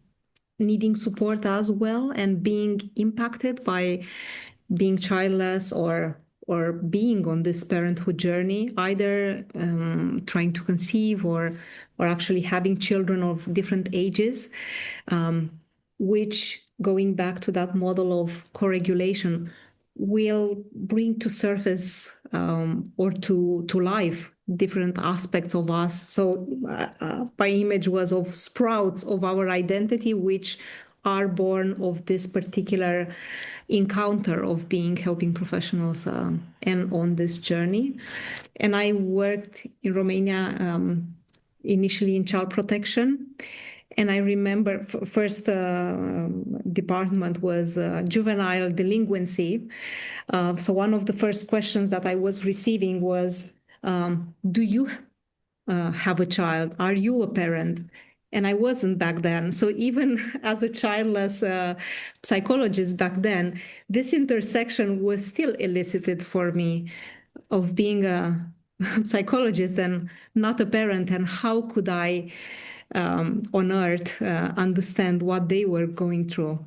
needing support as well, and being impacted by being childless or being on this parenthood journey, either trying to conceive or actually having children of different ages, which, going back to that model of co-regulation, will bring to surface or to life different aspects of us. So my image was of sprouts of our identity, which are born of this particular encounter of being helping professionals and on this journey. And I worked in Romania initially in child protection. And I remember first department was juvenile delinquency. So one of the first questions that I was receiving was, do you have a child? Are you a parent? And I wasn't back then. So even as a childless psychologist back then, this intersection was still elicited for me of being a psychologist and not a parent. And how could I on earth understand what they were going through?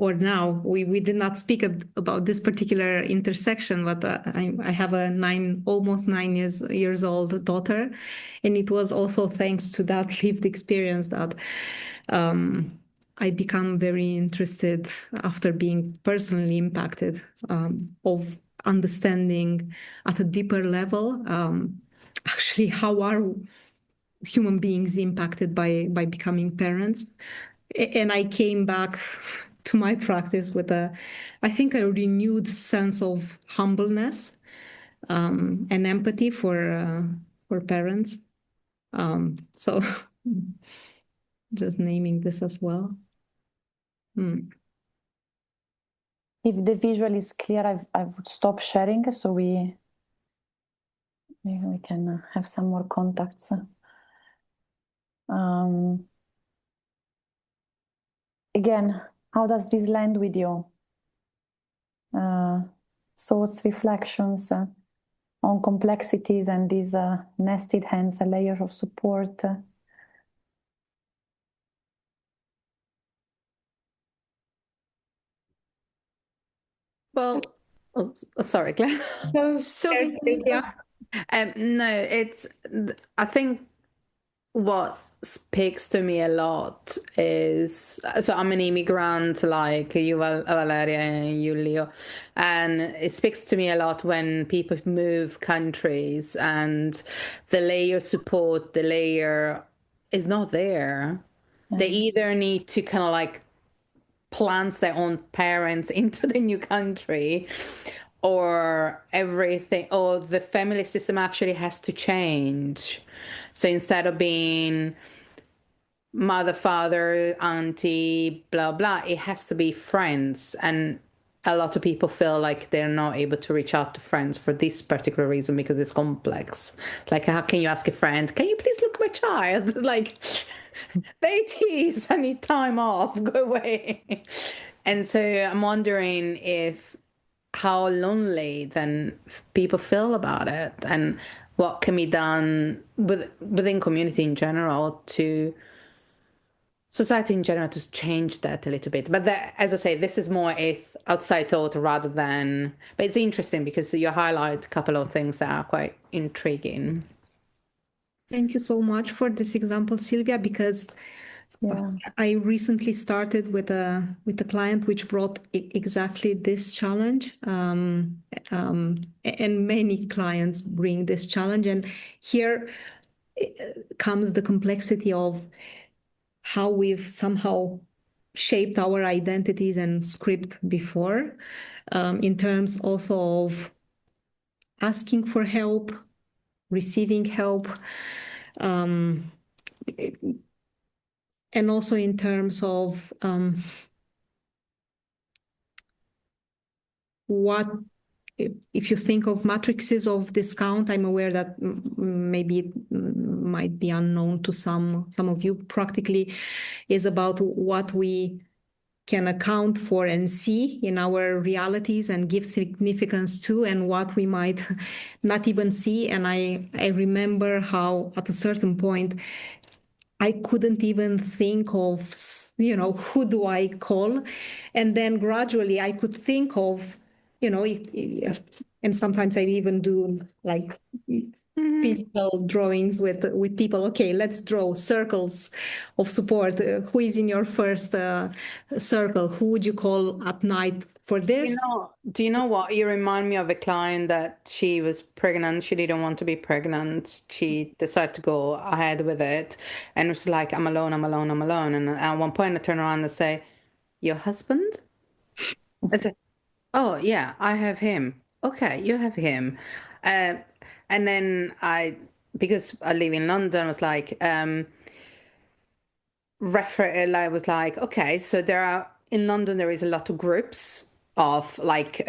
Or now we did not speak about this particular intersection, but I have a almost 9 years old daughter, and it was also thanks to that lived experience that I become very interested, after being personally impacted, of understanding at a deeper level, actually, how are human beings impacted by becoming parents. And I came back to my practice with I think, a renewed sense of humbleness and empathy for parents. So just naming this as well. If the visual is clear, I would stop sharing so we can have some more contacts. Again, how does this land with you? Thoughts, reflections on complexities and these nested hands, a layer of support. Well, sorry, Claire. No, Sylvia. No, I think what speaks to me a lot is, so I'm an immigrant like you, Valeria, and you, Leo, and it speaks to me a lot when people move countries and the layer support, the layer is not there. They either need to kind of like plant their own parents into the new country, or everything, or the family system actually has to change. So instead of being mother, father, auntie, blah, blah, it has to be friends. And a lot of people feel like they're not able to reach out to friends for this particular reason because it's complex. Like, how can you ask a friend, can you please look at my child? Like, they tease, I need time off, go away. And so I'm wondering how lonely then people feel about it, and what can be done within community in general, to society in general, to change that a little bit. But as I say, this is more outside thought rather than, but it's interesting because you highlight a couple of things that are quite intriguing. Thank you so much for this example, Sylvia, because I recently started with a client which brought exactly this challenge, and many clients bring this challenge. And here comes the complexity of how we've somehow shaped our identities and script before, in terms also of asking for help, receiving help, and also in terms of what, if you think of matrices of discount, I'm aware that maybe it might be unknown to some of you, practically is about what we can account for and see in our realities and give significance to, and what we might not even see. And I remember how at a certain point I couldn't even think of, who do I call? And then gradually I could think of, and sometimes I even do like physical drawings with people. Okay, let's draw circles of support. Who is in your first circle? Who would you call at night for this? Do you know what? You remind me of a client that she was pregnant. She didn't want to be pregnant. She decided to go ahead with it. And it was like, I'm alone, I'm alone, I'm alone. And at one point I turn around and say, your husband? I said, oh, yeah, I have him. Okay, you have him. And then because I live in London, was like, I was like, okay, so in London, there is a lot of groups of like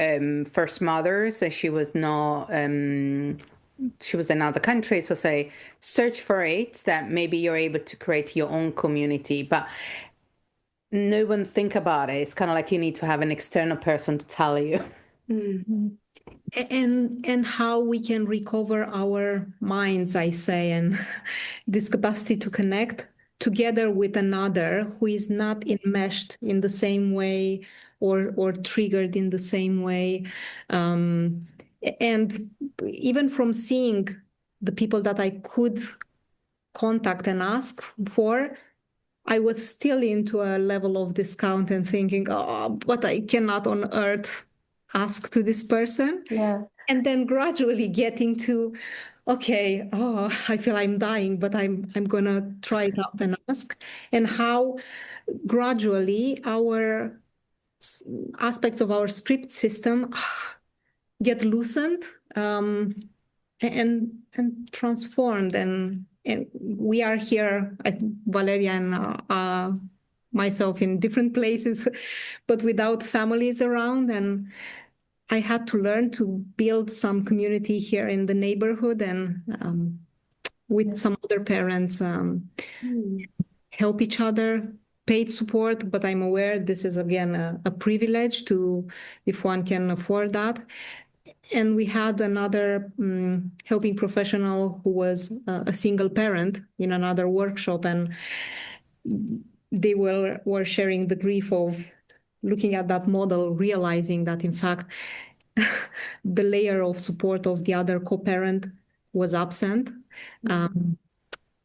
first mothers. So she was not, she was in other countries. So say, search for it, that maybe you're able to create your own community. But no one think about it. It's kind of like you need to have an external person to tell you. And how we can recover our minds, I say, and this capacity to connect together with another who is not enmeshed in the same way or triggered in the same way. And even from seeing the people that I could contact and ask for, I was still into a level of discount and thinking, oh, but I cannot on earth ask to this person. Yeah. And then gradually getting to, okay, oh, I feel I'm dying, but I'm gonna try it out and ask. And how gradually our aspects of our script system get loosened and transformed. And we are here, Valeria and myself, in different places, but without families around. And I had to learn to build some community here in the neighborhood, and with some other parents, help each other, paid support. But I'm aware this is, again, a privilege to, if one can afford that. And we had another helping professional who was a single parent in another workshop, and they were sharing the grief of looking at that model, realizing that, in fact, the layer of support of the other co-parent was absent.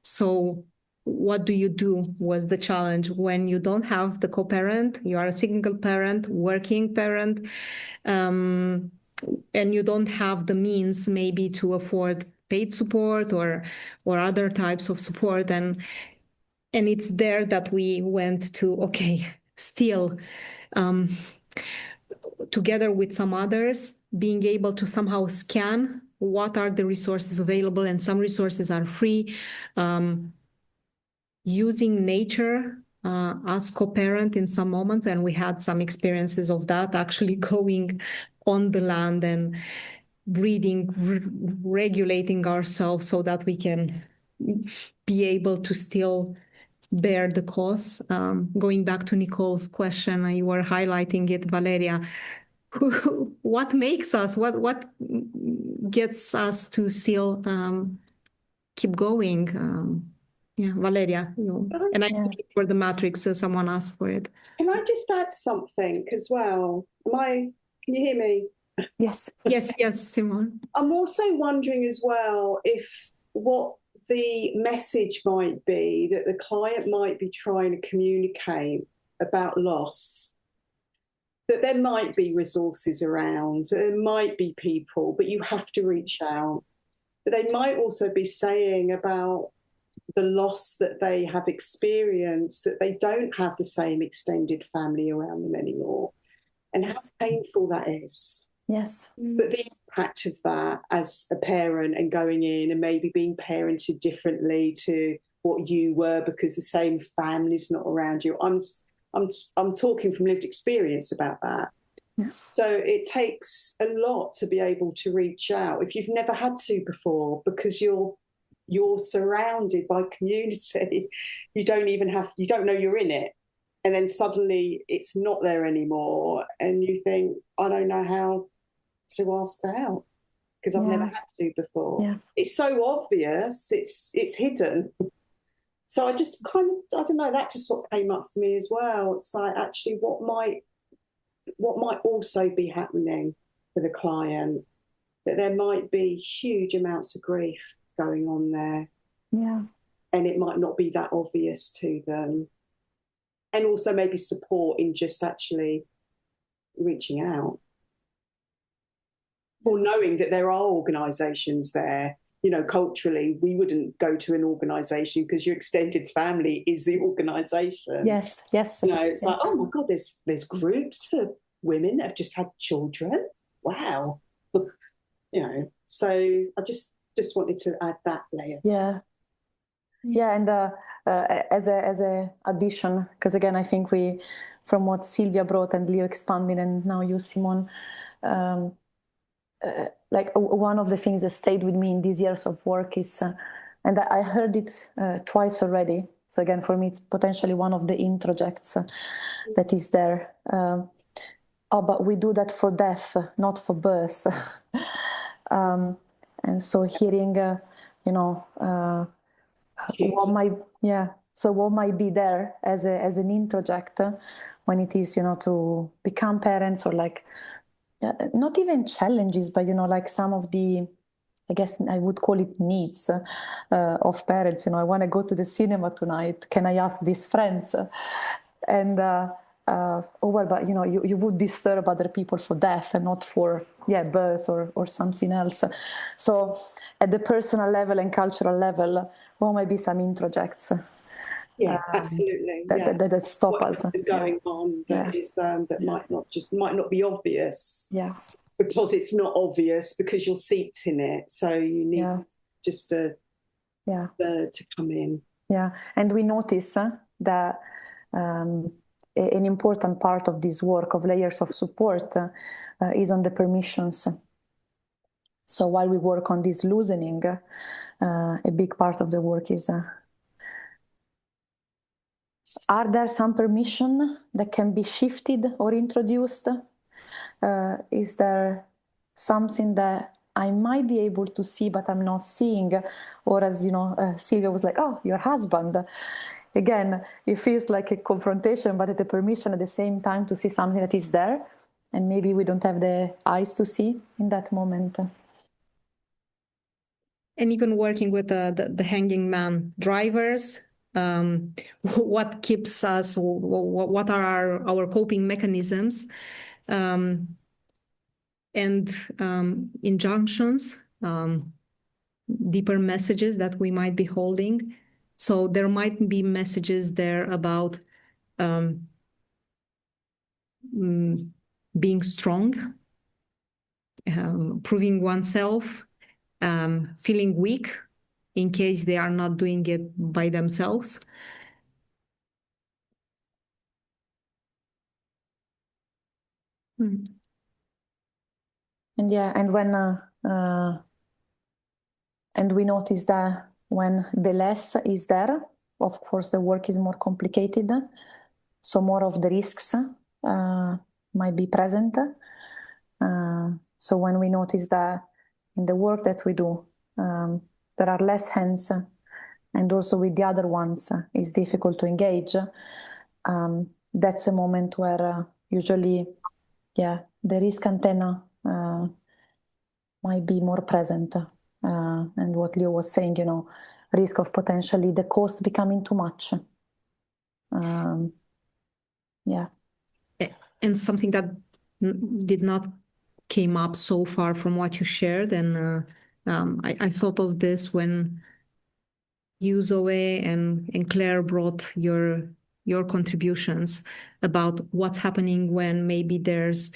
So what do you do was the challenge when you don't have the co-parent, you are a single parent, working parent, and you don't have the means maybe to afford paid support or other types of support. And it's there that we went to, okay, still, together with some others, being able to somehow scan what are the resources available, and some resources are free. Using nature as co-parent in some moments, and we had some experiences of that, actually going on the land and breathing, regulating ourselves so that we can be able to still bear the costs. Going back to Nicole's question, you were highlighting it, Valeria. What makes us? What gets us to still keep going? Yeah, Valeria, and I'm looking for the matrix. Someone asked for it. Can I just add something as well? Can you hear me? Yes. Yes, Simone. I'm also wondering as well if what the message might be that the client might be trying to communicate about loss, that there might be resources around, there might be people, but you have to reach out. But they might also be saying about the loss that they have experienced, that they don't have the same extended family around them anymore, and how painful that is. Yes. But the impact of that as a parent and going in and maybe being parented differently to what you were because the same family's not around you. I'm talking from lived experience about that. Yeah. So it takes a lot to be able to reach out if you've never had to before, because you're surrounded by community. You don't know you're in it. And then suddenly it's not there anymore. And you think, I don't know how to ask for help because I've never had to before. Yeah. It's so obvious, it's hidden. So I just I don't know, that's just what came up for me as well. It's like, actually, what might also be happening for the client, that there might be huge amounts of grief going on there. Yeah. And it might not be that obvious to them. And also maybe support in just actually reaching out. Or knowing that there are organisations there. You know, culturally, we wouldn't go to an organisation because your extended family is the organisation. Yes. You know, it's like, oh my God, there's groups for women that have just had children. Wow. You know, so I just wanted to add that layer. Yeah. Yeah, and as a addition, because again, I think from what Sylvia brought and Leo expanded, and now you, Simone, like one of the things that stayed with me in these years of work is, and I heard it twice already. So again, for me, it's potentially one of the introjects that is there. But we do that for death, not for birth. And so hearing, what might be there as an introject when it is, to become parents, or like, not even challenges, but, like some of the, I guess I would call it needs of parents. I want to go to the cinema tonight. Can I ask these friends? And oh well, but you would disturb other people for death and not for birth or something else. So at the personal level and cultural level, what might be some introjects? Yeah, absolutely. That stop what us. is going on that is that might not be obvious. Yeah. Because it's not obvious, because you're seeped in it. So you need just to come in. Yeah, and we notice that an important part of this work of layers of support is on the permissions. So while we work on this loosening, a big part of the work is are there some permission that can be shifted or introduced? Is there something that I might be able to see but I'm not seeing? Or as Silvia was like, oh, your husband. Again, it feels like a confrontation, but a permission at the same time to see something that is there, and maybe we don't have the eyes to see in that moment. And even working with the hanging man drivers, what keeps us, what are our coping mechanisms, and injunctions, deeper messages that we might be holding. So there might be messages there about being strong, proving oneself, feeling weak in case they are not doing it by themselves. And when and we notice that when the less is there, of course the work is more complicated, so more of the risks might be present. So when we notice that in the work that we do, there are less hands, and also with the other ones it's difficult to engage, that's a moment where usually, the risk antenna might be more present. And what Leo was saying, risk of potentially the cost becoming too much. And something that did not came up so far from what you shared, and I thought of this when you, Zoe, and Claire brought your contributions about what's happening when maybe there's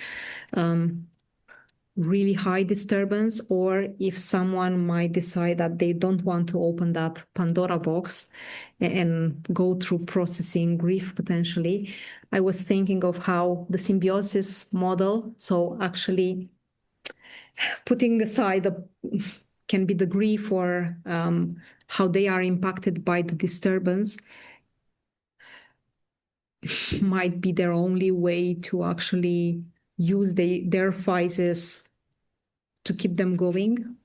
really high disturbance, or if someone might decide that they don't want to open that Pandora box and go through processing grief potentially. I was thinking of how the symbiosis model, so actually putting aside can be the grief or how they are impacted by the disturbance, might be their only way to actually use their phases to keep them going.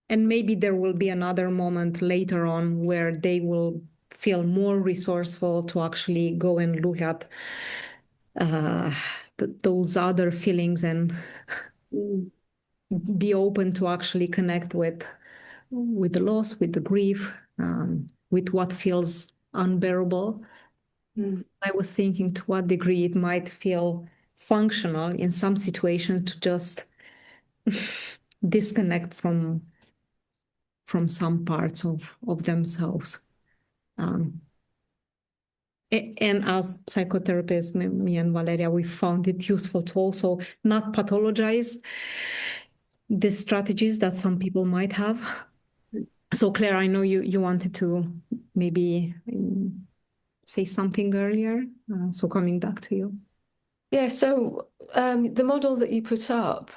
And maybe there will be another moment later on where they will feel more resourceful to actually go and look at those other feelings and be open to actually connect with the loss, with the grief, with what feels unbearable. I was thinking to what degree it might feel functional in some situation to just disconnect from some parts of themselves. And as psychotherapists, me and Valeria, we found it useful to also not pathologize the strategies that some people might have. So Claire, I know you wanted to maybe say something earlier. So coming back to you. Yeah, so the model that you put up,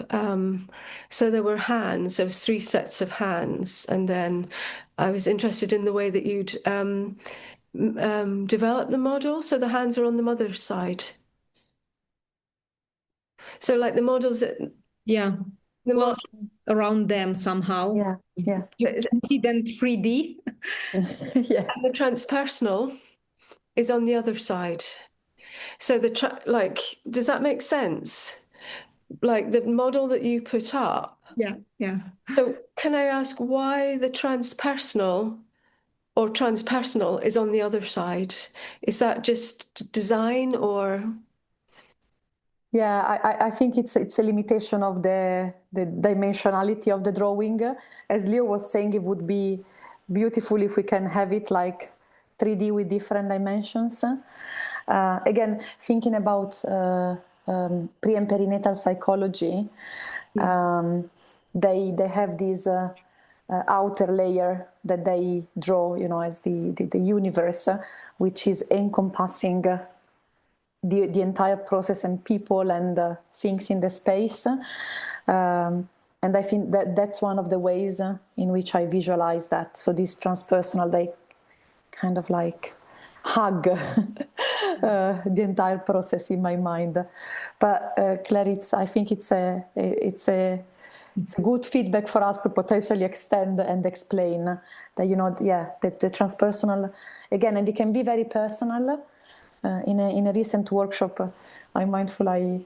so there were hands, there was 3 sets of hands, and then I was interested in the way that you'd develop the model. So the hands are on the mother's side. So like the models that... Yeah, around them somehow. Yeah. You can see them 3D. Yeah. And the transpersonal is on the other side. So does that make sense? Like the model that you put up. Yeah. So can I ask why the transpersonal or transpersonal is on the other side. Is that just design or? Yeah, I think it's a limitation of the dimensionality of the drawing. As Leo was saying, it would be beautiful if we can have it like 3D with different dimensions. Again, thinking about pre and perinatal psychology, they have this outer layer that they draw, as the universe, which is encompassing the entire process and people and things in the space. And I think that's one of the ways in which I visualize that. So this transpersonal, they kind of like hug the entire process in my mind. But Claire, I think it's a good feedback for us to potentially extend and explain that, the transpersonal, again, and it can be very personal. In a recent workshop, I'm mindful, I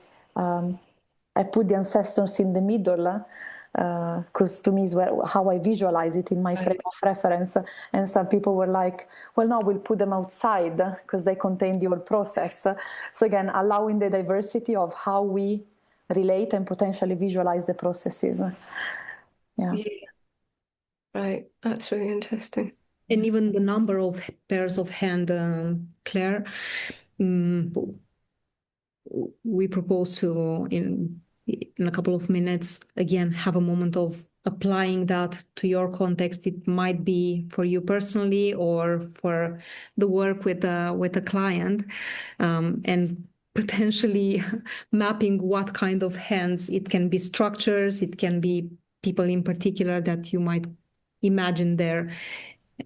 put the ancestors in the middle, because to me is how I visualize it in my frame of reference. And some people were like, well, no, we'll put them outside because they contain the whole process. So again, allowing the diversity of how we relate and potentially visualize the processes. Yeah. Right, that's really interesting. And even the number of pairs of hand, Claire, we propose to, in a couple of minutes, again, have a moment of applying that to your context. It might be for you personally or for the work with a client, and potentially mapping what kind of hands. It can be structures, it can be people in particular that you might imagine there,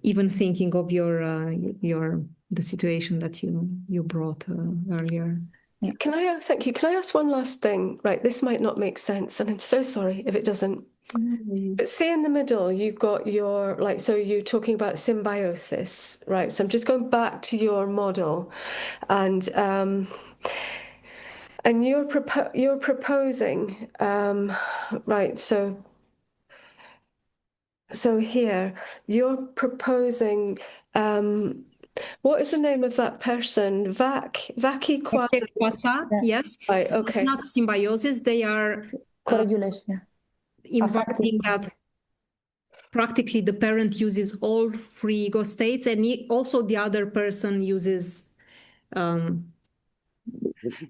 even thinking of the situation that you brought earlier. Yeah. Thank you. Can I ask one last thing? Right, this might not make sense, and I'm so sorry if it doesn't. But say in the middle, you've got your, so you're talking about symbiosis, right? So I'm just going back to your model, and you're proposing, right? So here you're proposing. What is the name of that person? Vaki Quasar, yes. Right, okay. It's not symbiosis. They are co-regulation. inviting that practically the parent uses all three ego states, and also the other person uses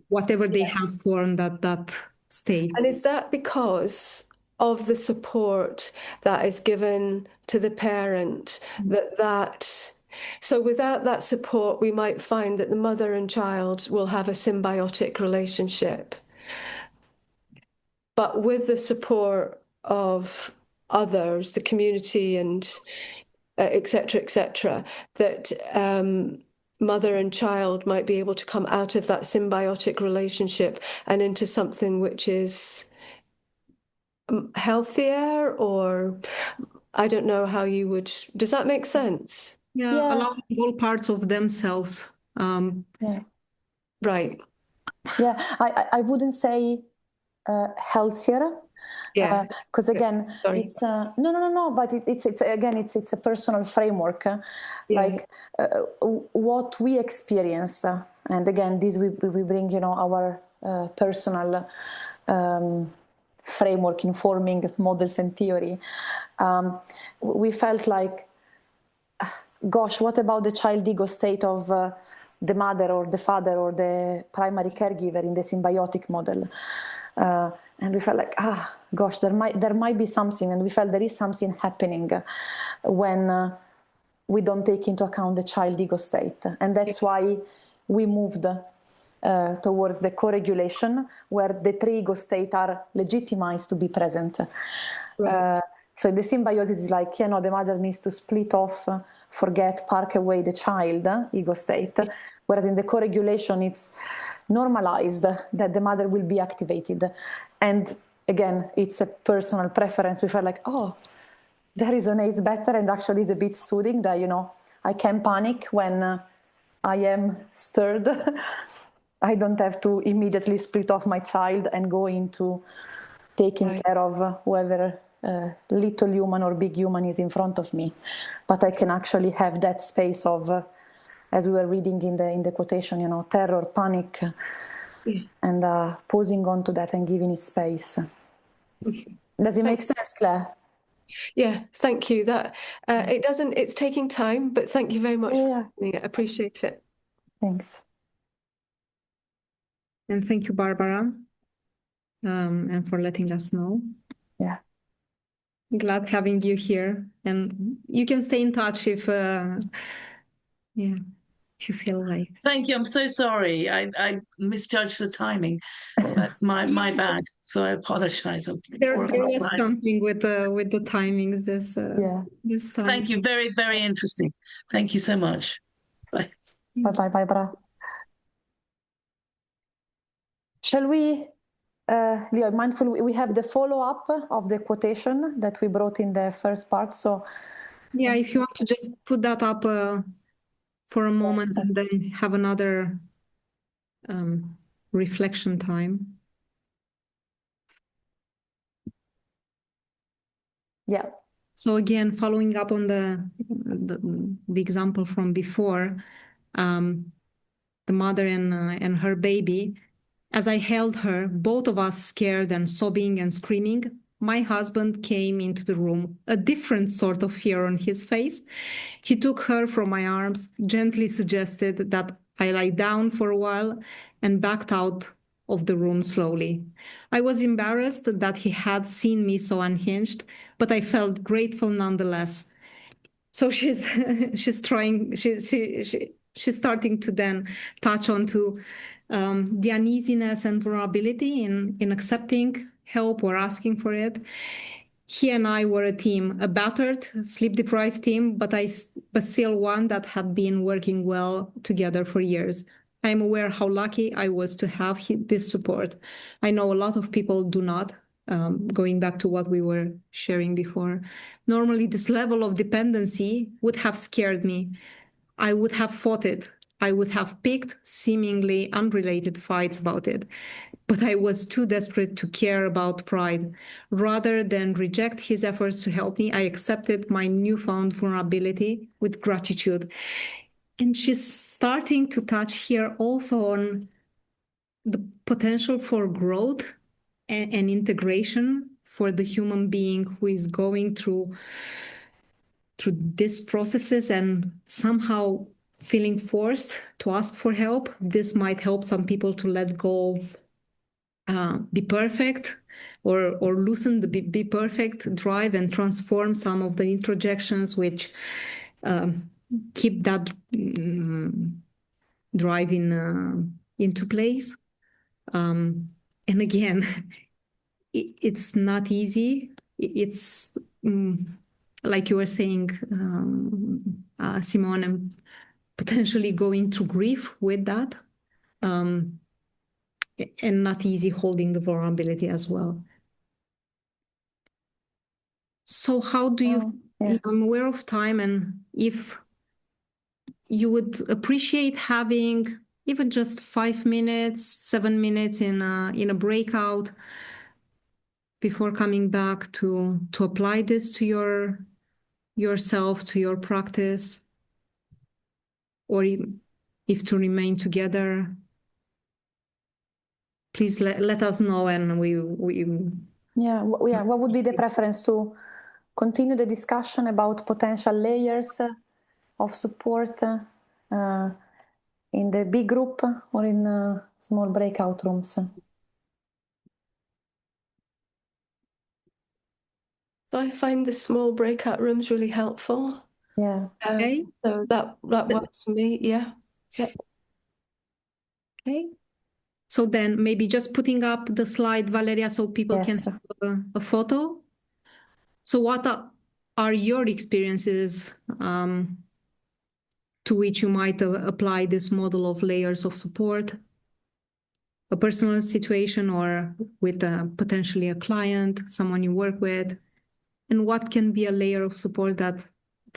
whatever they have formed at that stage. And is that because of the support that is given to the parent, so without that support, we might find that the mother and child will have a symbiotic relationship. But with the support of others, the community and et cetera, that mother and child might be able to come out of that symbiotic relationship and into something which is healthier, or I don't know how you would. Does that make sense? Yeah, allowing all parts of themselves. Right. Yeah, I wouldn't say healthier. Yeah. Because again, Sorry. it's no, but it's a personal framework. Like what we experienced, and again, this we bring our personal framework informing models and theory. We felt like, gosh, what about the child ego state of the mother or the father or the primary caregiver in the symbiotic model? And we felt like, gosh, there might be something, and we felt there is something happening when we don't take into account the child ego state, and that's why we moved towards the co-regulation, where the three ego states are legitimized to be present. Right. So the symbiosis is like, the mother needs to split off, forget, park away the child ego state, whereas in the co-regulation it's normalized that the mother will be activated. And again, it's a personal preference. We felt like, that resonates better, and actually is a bit soothing that, I can panic when I am stirred. I don't have to immediately split off my child and go into taking care of whoever little human or big human is in front of me, but I can actually have that space of, as we were reading in the quotation, you know, terror, panic, and posing onto that and giving it space. Does it make sense, Claire? Yeah, thank you. That it doesn't. It's taking time, but thank you very much for listening. I appreciate it. Thanks. And thank you, Barbara, and for letting us know. Yeah. Glad having you here, and you can stay in touch if you feel like. Thank you. I'm so sorry. I misjudged the timing. That's my bad. So I apologize. There was something with the timings this time. Thank you. Very, very interesting. Thank you so much. Bye. Bye, Barbara. Shall we, Leo, mindful, we have the follow-up of the quotation that we brought in the first part. So yeah, if you want to just put that up for a moment and then have another reflection time. Yeah. So again, following up on the example from before, the mother and her baby, as I held her, both of us scared and sobbing and screaming, my husband came into the room, a different sort of fear on his face. He took her from my arms, gently suggested that I lie down for a while, and backed out of the room slowly. I was embarrassed that he had seen me so unhinged, but I felt grateful nonetheless. So she's trying, she's starting to then touch on to the uneasiness and vulnerability in accepting help or asking for it. He and I were a team, a battered, sleep-deprived team, but still one that had been working well together for years. I am aware how lucky I was to have this support. I know a lot of people do not, going back to what we were sharing before. Normally, this level of dependency would have scared me. I would have fought it. I would have picked seemingly unrelated fights about it. But I was too desperate to care about pride. Rather than reject his efforts to help me, I accepted my newfound vulnerability with gratitude. And she's starting to touch here also on the potential for growth and integration for the human being who is going through these processes and somehow feeling forced to ask for help. This might help some people to let go of be perfect or loosen the be perfect drive and transform some of the introjections which keep that drive into place. And again, it's not easy. It's like you were saying, Simone, and potentially going through grief with that, and not easy holding the vulnerability as well. So how do you, I'm aware of time, and if you would appreciate having even just 5 minutes, 7 minutes in a breakout before coming back to apply this to yourself, to your practice, or if to remain together, please let us know, and we what would be the preference, to continue the discussion about potential layers of support in the big group or in small breakout rooms? I find the small breakout rooms really helpful. Yeah. Okay. So that works for me. Yeah. Yep. Okay. So then maybe just putting up the slide, Valeria, so people can have a photo. So what are your experiences to which you might apply this model of layers of support? A personal situation or with potentially a client, someone you work with? And what can be a layer of support that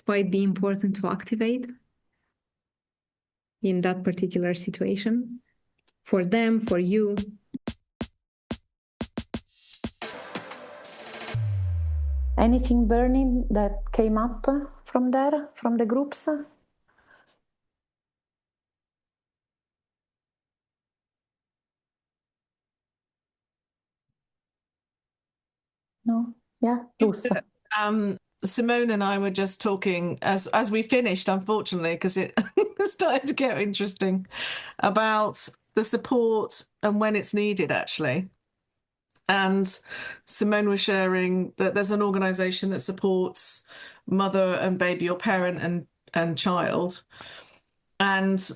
might be important to activate in that particular situation? For them, for you? anything burning that came up from there, from the groups? No? Yeah, Ruth. Simone and I were just talking as we finished, unfortunately, because it started to get interesting, about the support and when it's needed, actually. And Simone was sharing that there's an organisation that supports mother and baby, or parent and child. And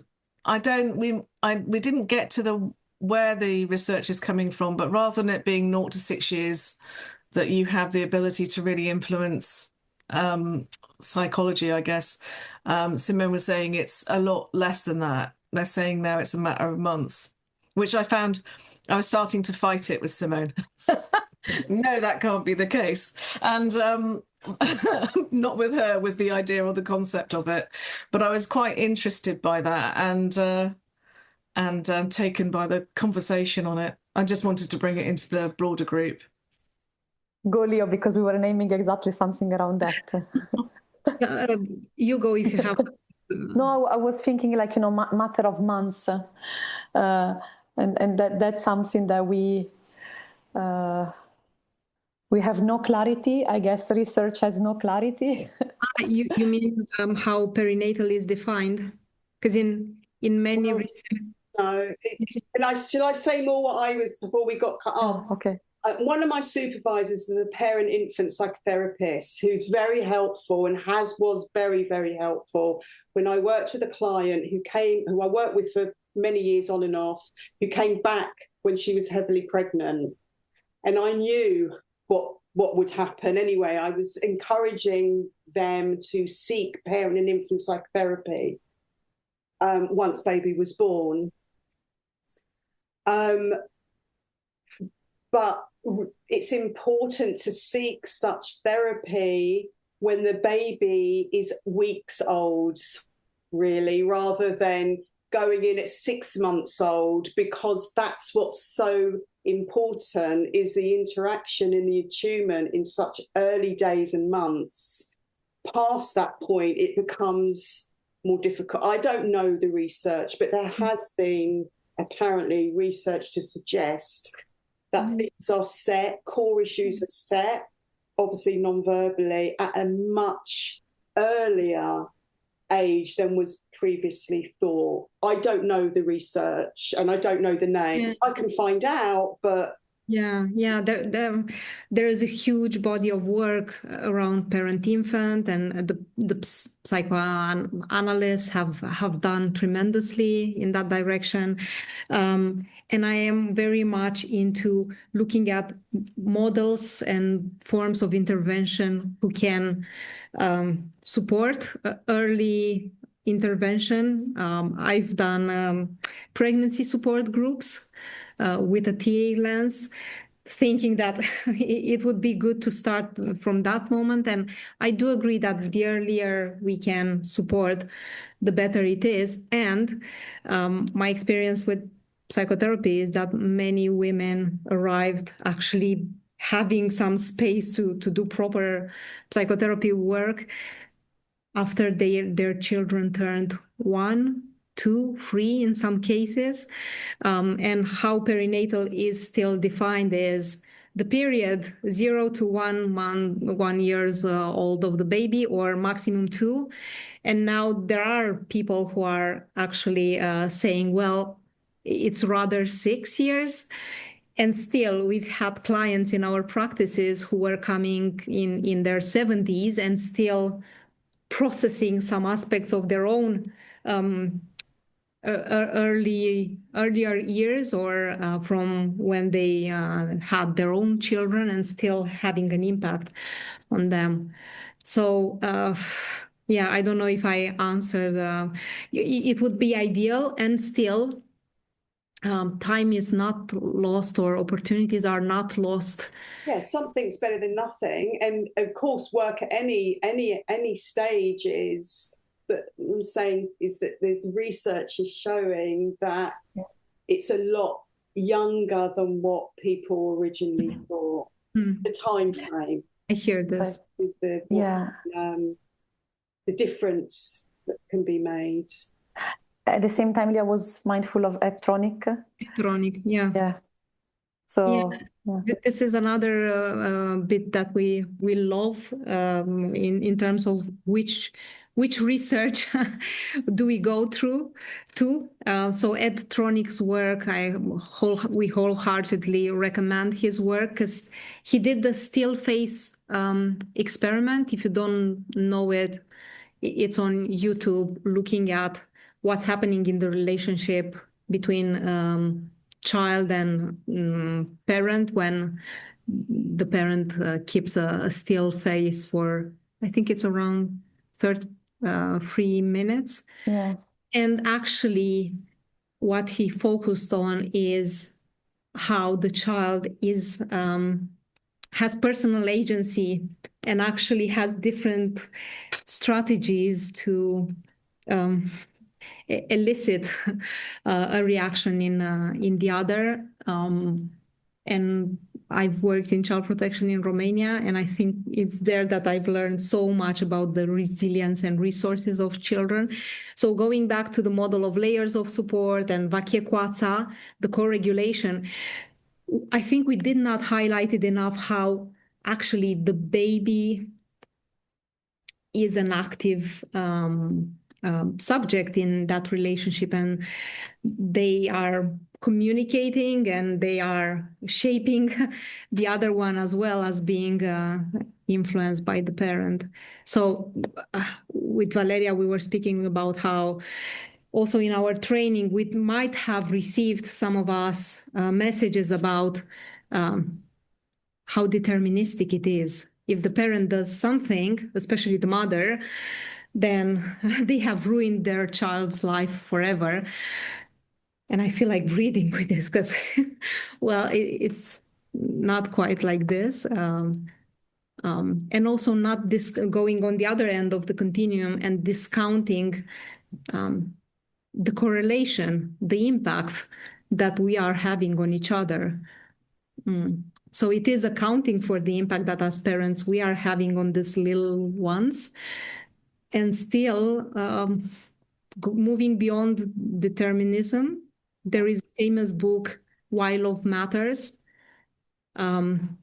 we didn't get to where the research is coming from, but rather than it being 0 to 6 years, that you have the ability to really influence psychology, I guess. Simone was saying it's a lot less than that. They're saying now it's a matter of months, which I found I was starting to fight it with Simone. No, that can't be the case. And not with her, with the idea or the concept of it. But I was quite interested by that and taken by the conversation on it. I just wanted to bring it into the broader group. Go, Leo, because we were naming exactly something around that. You go if you have. No, I was thinking like, matter of months. And that's something that we have no clarity. I guess research has no clarity. You mean how perinatal is defined? Because in many research. No. Should I say more what I was before we got cut off? Okay. One of my supervisors is a parent-infant psychotherapist who's very helpful and was very, very helpful. When I worked with a client who I worked with for many years on and off, who came back when she was heavily pregnant. And I knew what would happen anyway. I was encouraging them to seek parent and infant psychotherapy once baby was born. But it's important to seek such therapy when the baby is weeks old, really, rather than going in at 6 months old, because that's what's so important, is the interaction and the attunement in such early days and months. Past that point, it becomes more difficult. I don't know the research, but there has been apparently research to suggest that things are set, core issues are set, obviously non-verbally, at a much earlier age than was previously thought. I don't know the research and I don't know the name. Yeah. I can find out, but Yeah. There is a huge body of work around parent-infant, and the psychoanalysts have done tremendously in that direction. And I am very much into looking at models and forms of intervention who can support early intervention. I've done pregnancy support groups with a TA lens, thinking that it would be good to start from that moment. And I do agree that the earlier we can support, the better it is. And my experience with psychotherapy is that many women arrived actually having some space to do proper psychotherapy work after their children turned 1, 2, 3 in some cases. And how perinatal is still defined is the period 0 to 1 month, 1 years old of the baby, or maximum 2. And now there are people who are actually saying, well, it's rather 6 years. And still, we've had clients in our practices who were coming in their 70s and still processing some aspects of their own earlier years, or from when they had their own children, and still having an impact on them. So yeah, I don't know if I answered. It would be ideal, and still time is not lost, or opportunities are not lost. yeah, something's better than nothing. And of course, work at any stage is. But I'm saying is that the research is showing that it's a lot younger than what people originally thought. The time frame. I hear this. Is the difference that can be made. At the same time, I was mindful of electronic. Yeah. Yeah. So this is another bit that we love in terms of which research do we go through to. So Ed Tronick's work, we wholeheartedly recommend his work, because he did the still face experiment. If you don't know it, it's on YouTube, looking at what's happening in the relationship between child and parent when the parent keeps a still face for, I think it's around 3 minutes. Yeah. And actually, what he focused on is how the child has personal agency and actually has different strategies to elicit a reaction in the other. And I've worked in child protection in Romania, and I think it's there that I've learned so much about the resilience and resources of children. So going back to the model of layers of support and vachiecoața, the co-regulation, I think we did not highlight it enough how actually the baby is an active subject in that relationship, and they are communicating and they are shaping the other one as well as being influenced by the parent. So with Valeria, we were speaking about how also in our training, we might have received, some of us, messages about how deterministic it is. If the parent does something, especially the mother, then they have ruined their child's life forever. And I feel like breathing with this because, well, it's not quite like this. And also not going on the other end of the continuum and discounting the correlation, the impact that we are having on each other. So it is accounting for the impact that as parents we are having on these little ones, and still moving beyond determinism. There is a famous book, Why Love Matters, and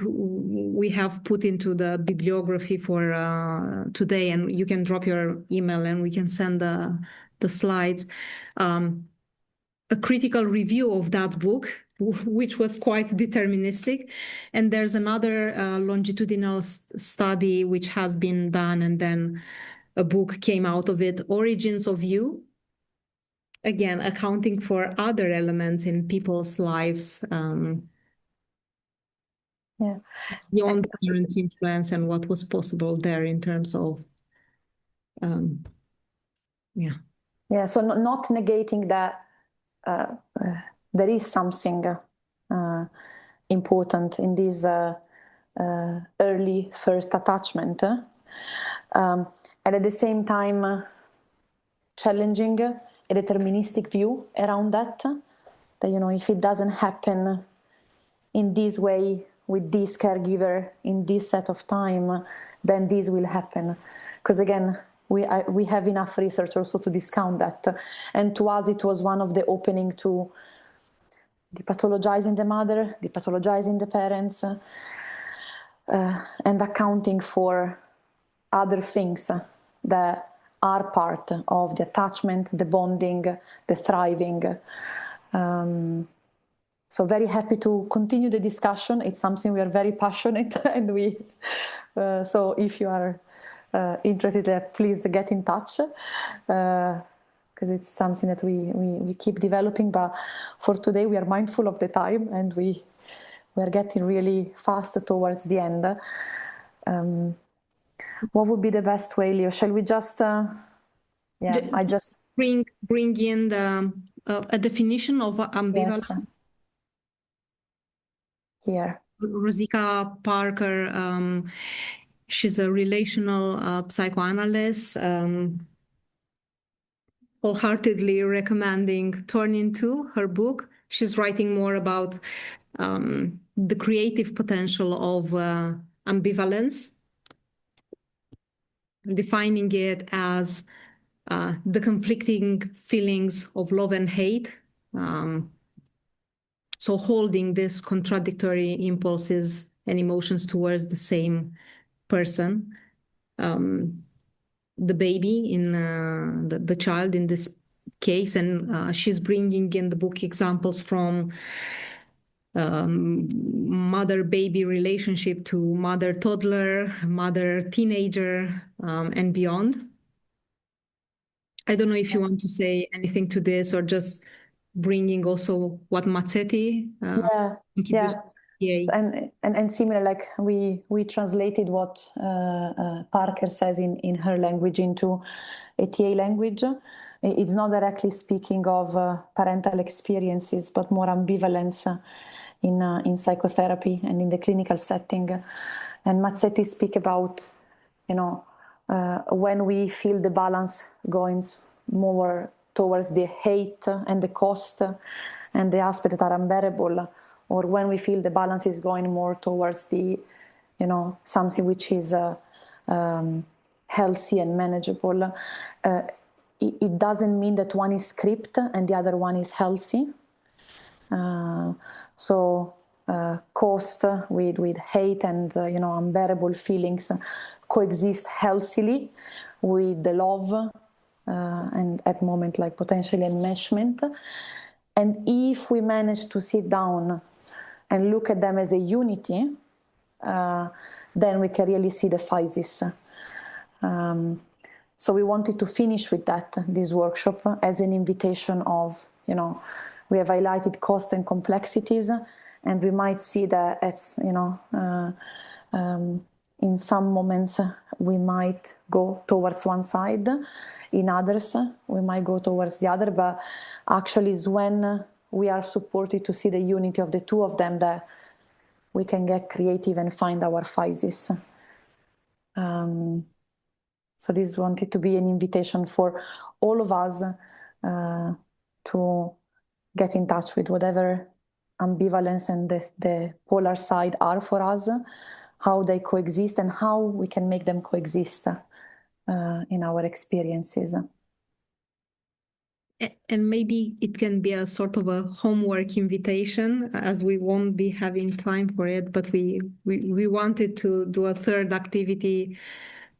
we have put into the bibliography for today, and you can drop your email and we can send the slides. A critical review of that book, which was quite deterministic. And there's another longitudinal study which has been done, and then a book came out of it, Origins of You. Again, accounting for other elements in people's lives beyond parent influence and what was possible there in terms of, so not negating that there is something important in this early first attachment, and at the same time challenging a deterministic view around that, if it doesn't happen in this way with this caregiver in this set of time, then this will happen. Because again, we have enough research also to discount that. And to us, it was one of the opening to depathologizing the mother, depathologizing the parents, and accounting for other things that are part of the attachment, the bonding, the thriving. So very happy to continue the discussion. It's something we are very passionate, and we. So if you are interested, please get in touch, because it's something that we keep developing. But for today, we are mindful of the time, and we are getting really fast towards the end. What would be the best way, Leo? Shall we just? I just bring in a definition of ambivalence. Yes. Here. Rosika Parker, she's a relational psychoanalyst, wholeheartedly recommending Turning to her book. She's writing more about the creative potential of ambivalence, defining it as the conflicting feelings of love and hate. So holding these contradictory impulses and emotions towards the same person. The baby in the child in this case, and she's bringing in the book examples from mother-baby relationship to mother-toddler, mother-teenager, and beyond. I don't know if you want to say anything to this or just bringing also what Mazzetti yeah. And similar, like we translated what Parker says in her language into ATA language. It's not directly speaking of parental experiences, but more ambivalence in psychotherapy and in the clinical setting. And Mazzetti speak about, when we feel the balance going more towards the hate and the cost and the aspects that are unbearable, or when we feel the balance is going more towards the, something which is healthy and manageable. It doesn't mean that one is script and the other one is healthy. Cost with hate and unbearable feelings coexist healthily with the love and at moment like potentially enmeshment. And if we manage to sit down and look at them as a unity, then we can really see the phases. So we wanted to finish with that, this workshop, as an invitation of, we have highlighted cost and complexities, and we might see that as, in some moments we might go towards one side, in others we might go towards the other, but actually is when we are supported to see the unity of the two of them that we can get creative and find our phases. So this wanted to be an invitation for all of us to get in touch with whatever ambivalence and the polar side are for us, how they coexist and how we can make them coexist in our experiences. And maybe it can be a sort of a homework invitation, as we won't be having time for it, but we wanted to do a third activity,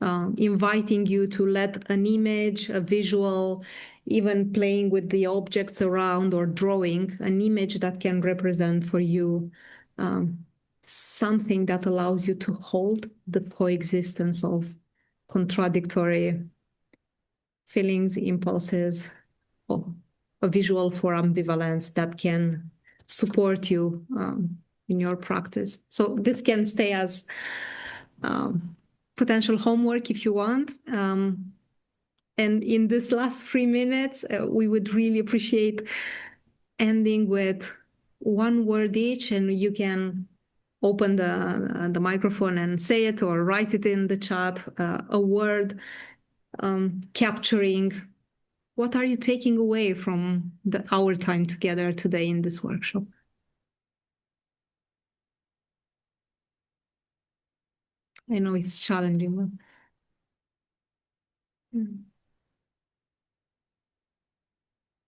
inviting you to let an image, a visual, even playing with the objects around or drawing an image that can represent for you something that allows you to hold the coexistence of contradictory feelings, impulses, a visual for ambivalence that can support you in your practice. So this can stay as potential homework if you want. And in this last 3 minutes, we would really appreciate ending with one word each, and you can open the microphone and say it or write it in the chat, a word capturing what are you taking away from our time together today in this workshop? I know it's challenging, but...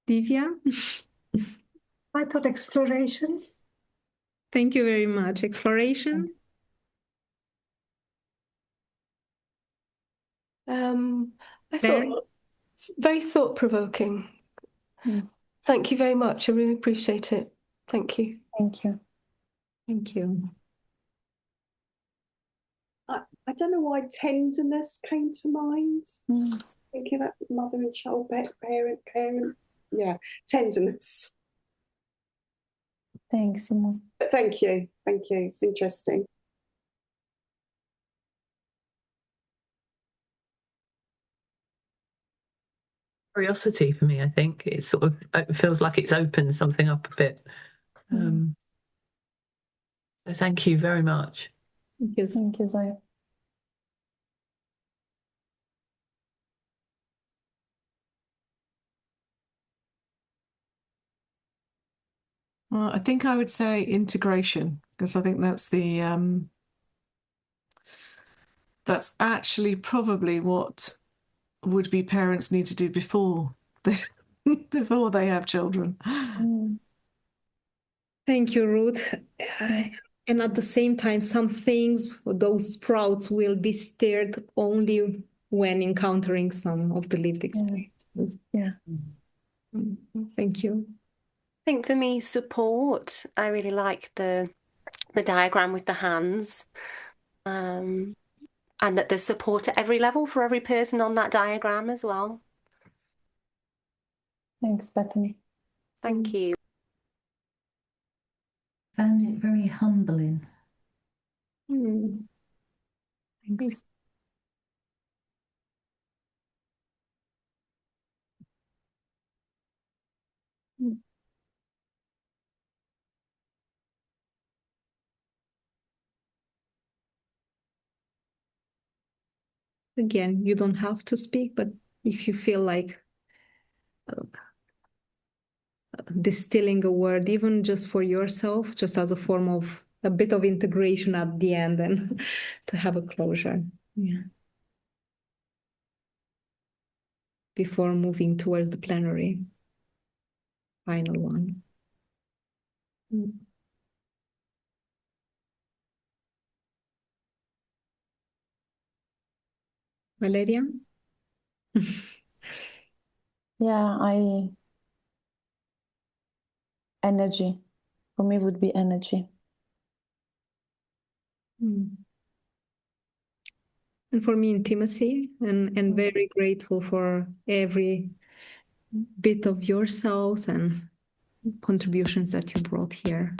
Divya? I thought exploration. Thank you very much. Exploration? I thought very thought-provoking. Thank you very much. I really appreciate it. Thank you. Thank you. Thank you. I don't know why tenderness came to mind. Thinking about mother and child, parent. Yeah, tenderness. Thanks, Simone. But thank you. It's interesting. Curiosity for me, I think. It sort of feels like it's opened something up a bit. So thank you very much. Thank you, Zoe. Well, I think I would say integration, because I think that's the that's actually probably what would-be parents need to do before they before they have children. Thank you, Ruth. And at the same time, some things, those sprouts will be stirred only when encountering some of the lived experiences. Yeah. Thank you. I think for me, support. I really like the diagram with the hands, and that there's support at every level for every person on that diagram as well. Thanks, Bethany. Thank you. Found it very humbling. Thanks. Again, you don't have to speak, but if you feel like distilling a word, even just for yourself, just as a form of a bit of integration at the end and to have a closure. Yeah. Before moving towards the plenary. Final one. Valeria? Yeah, energy. For me would be energy. And for me, intimacy, and very grateful for every bit of yourselves and contributions that you brought here.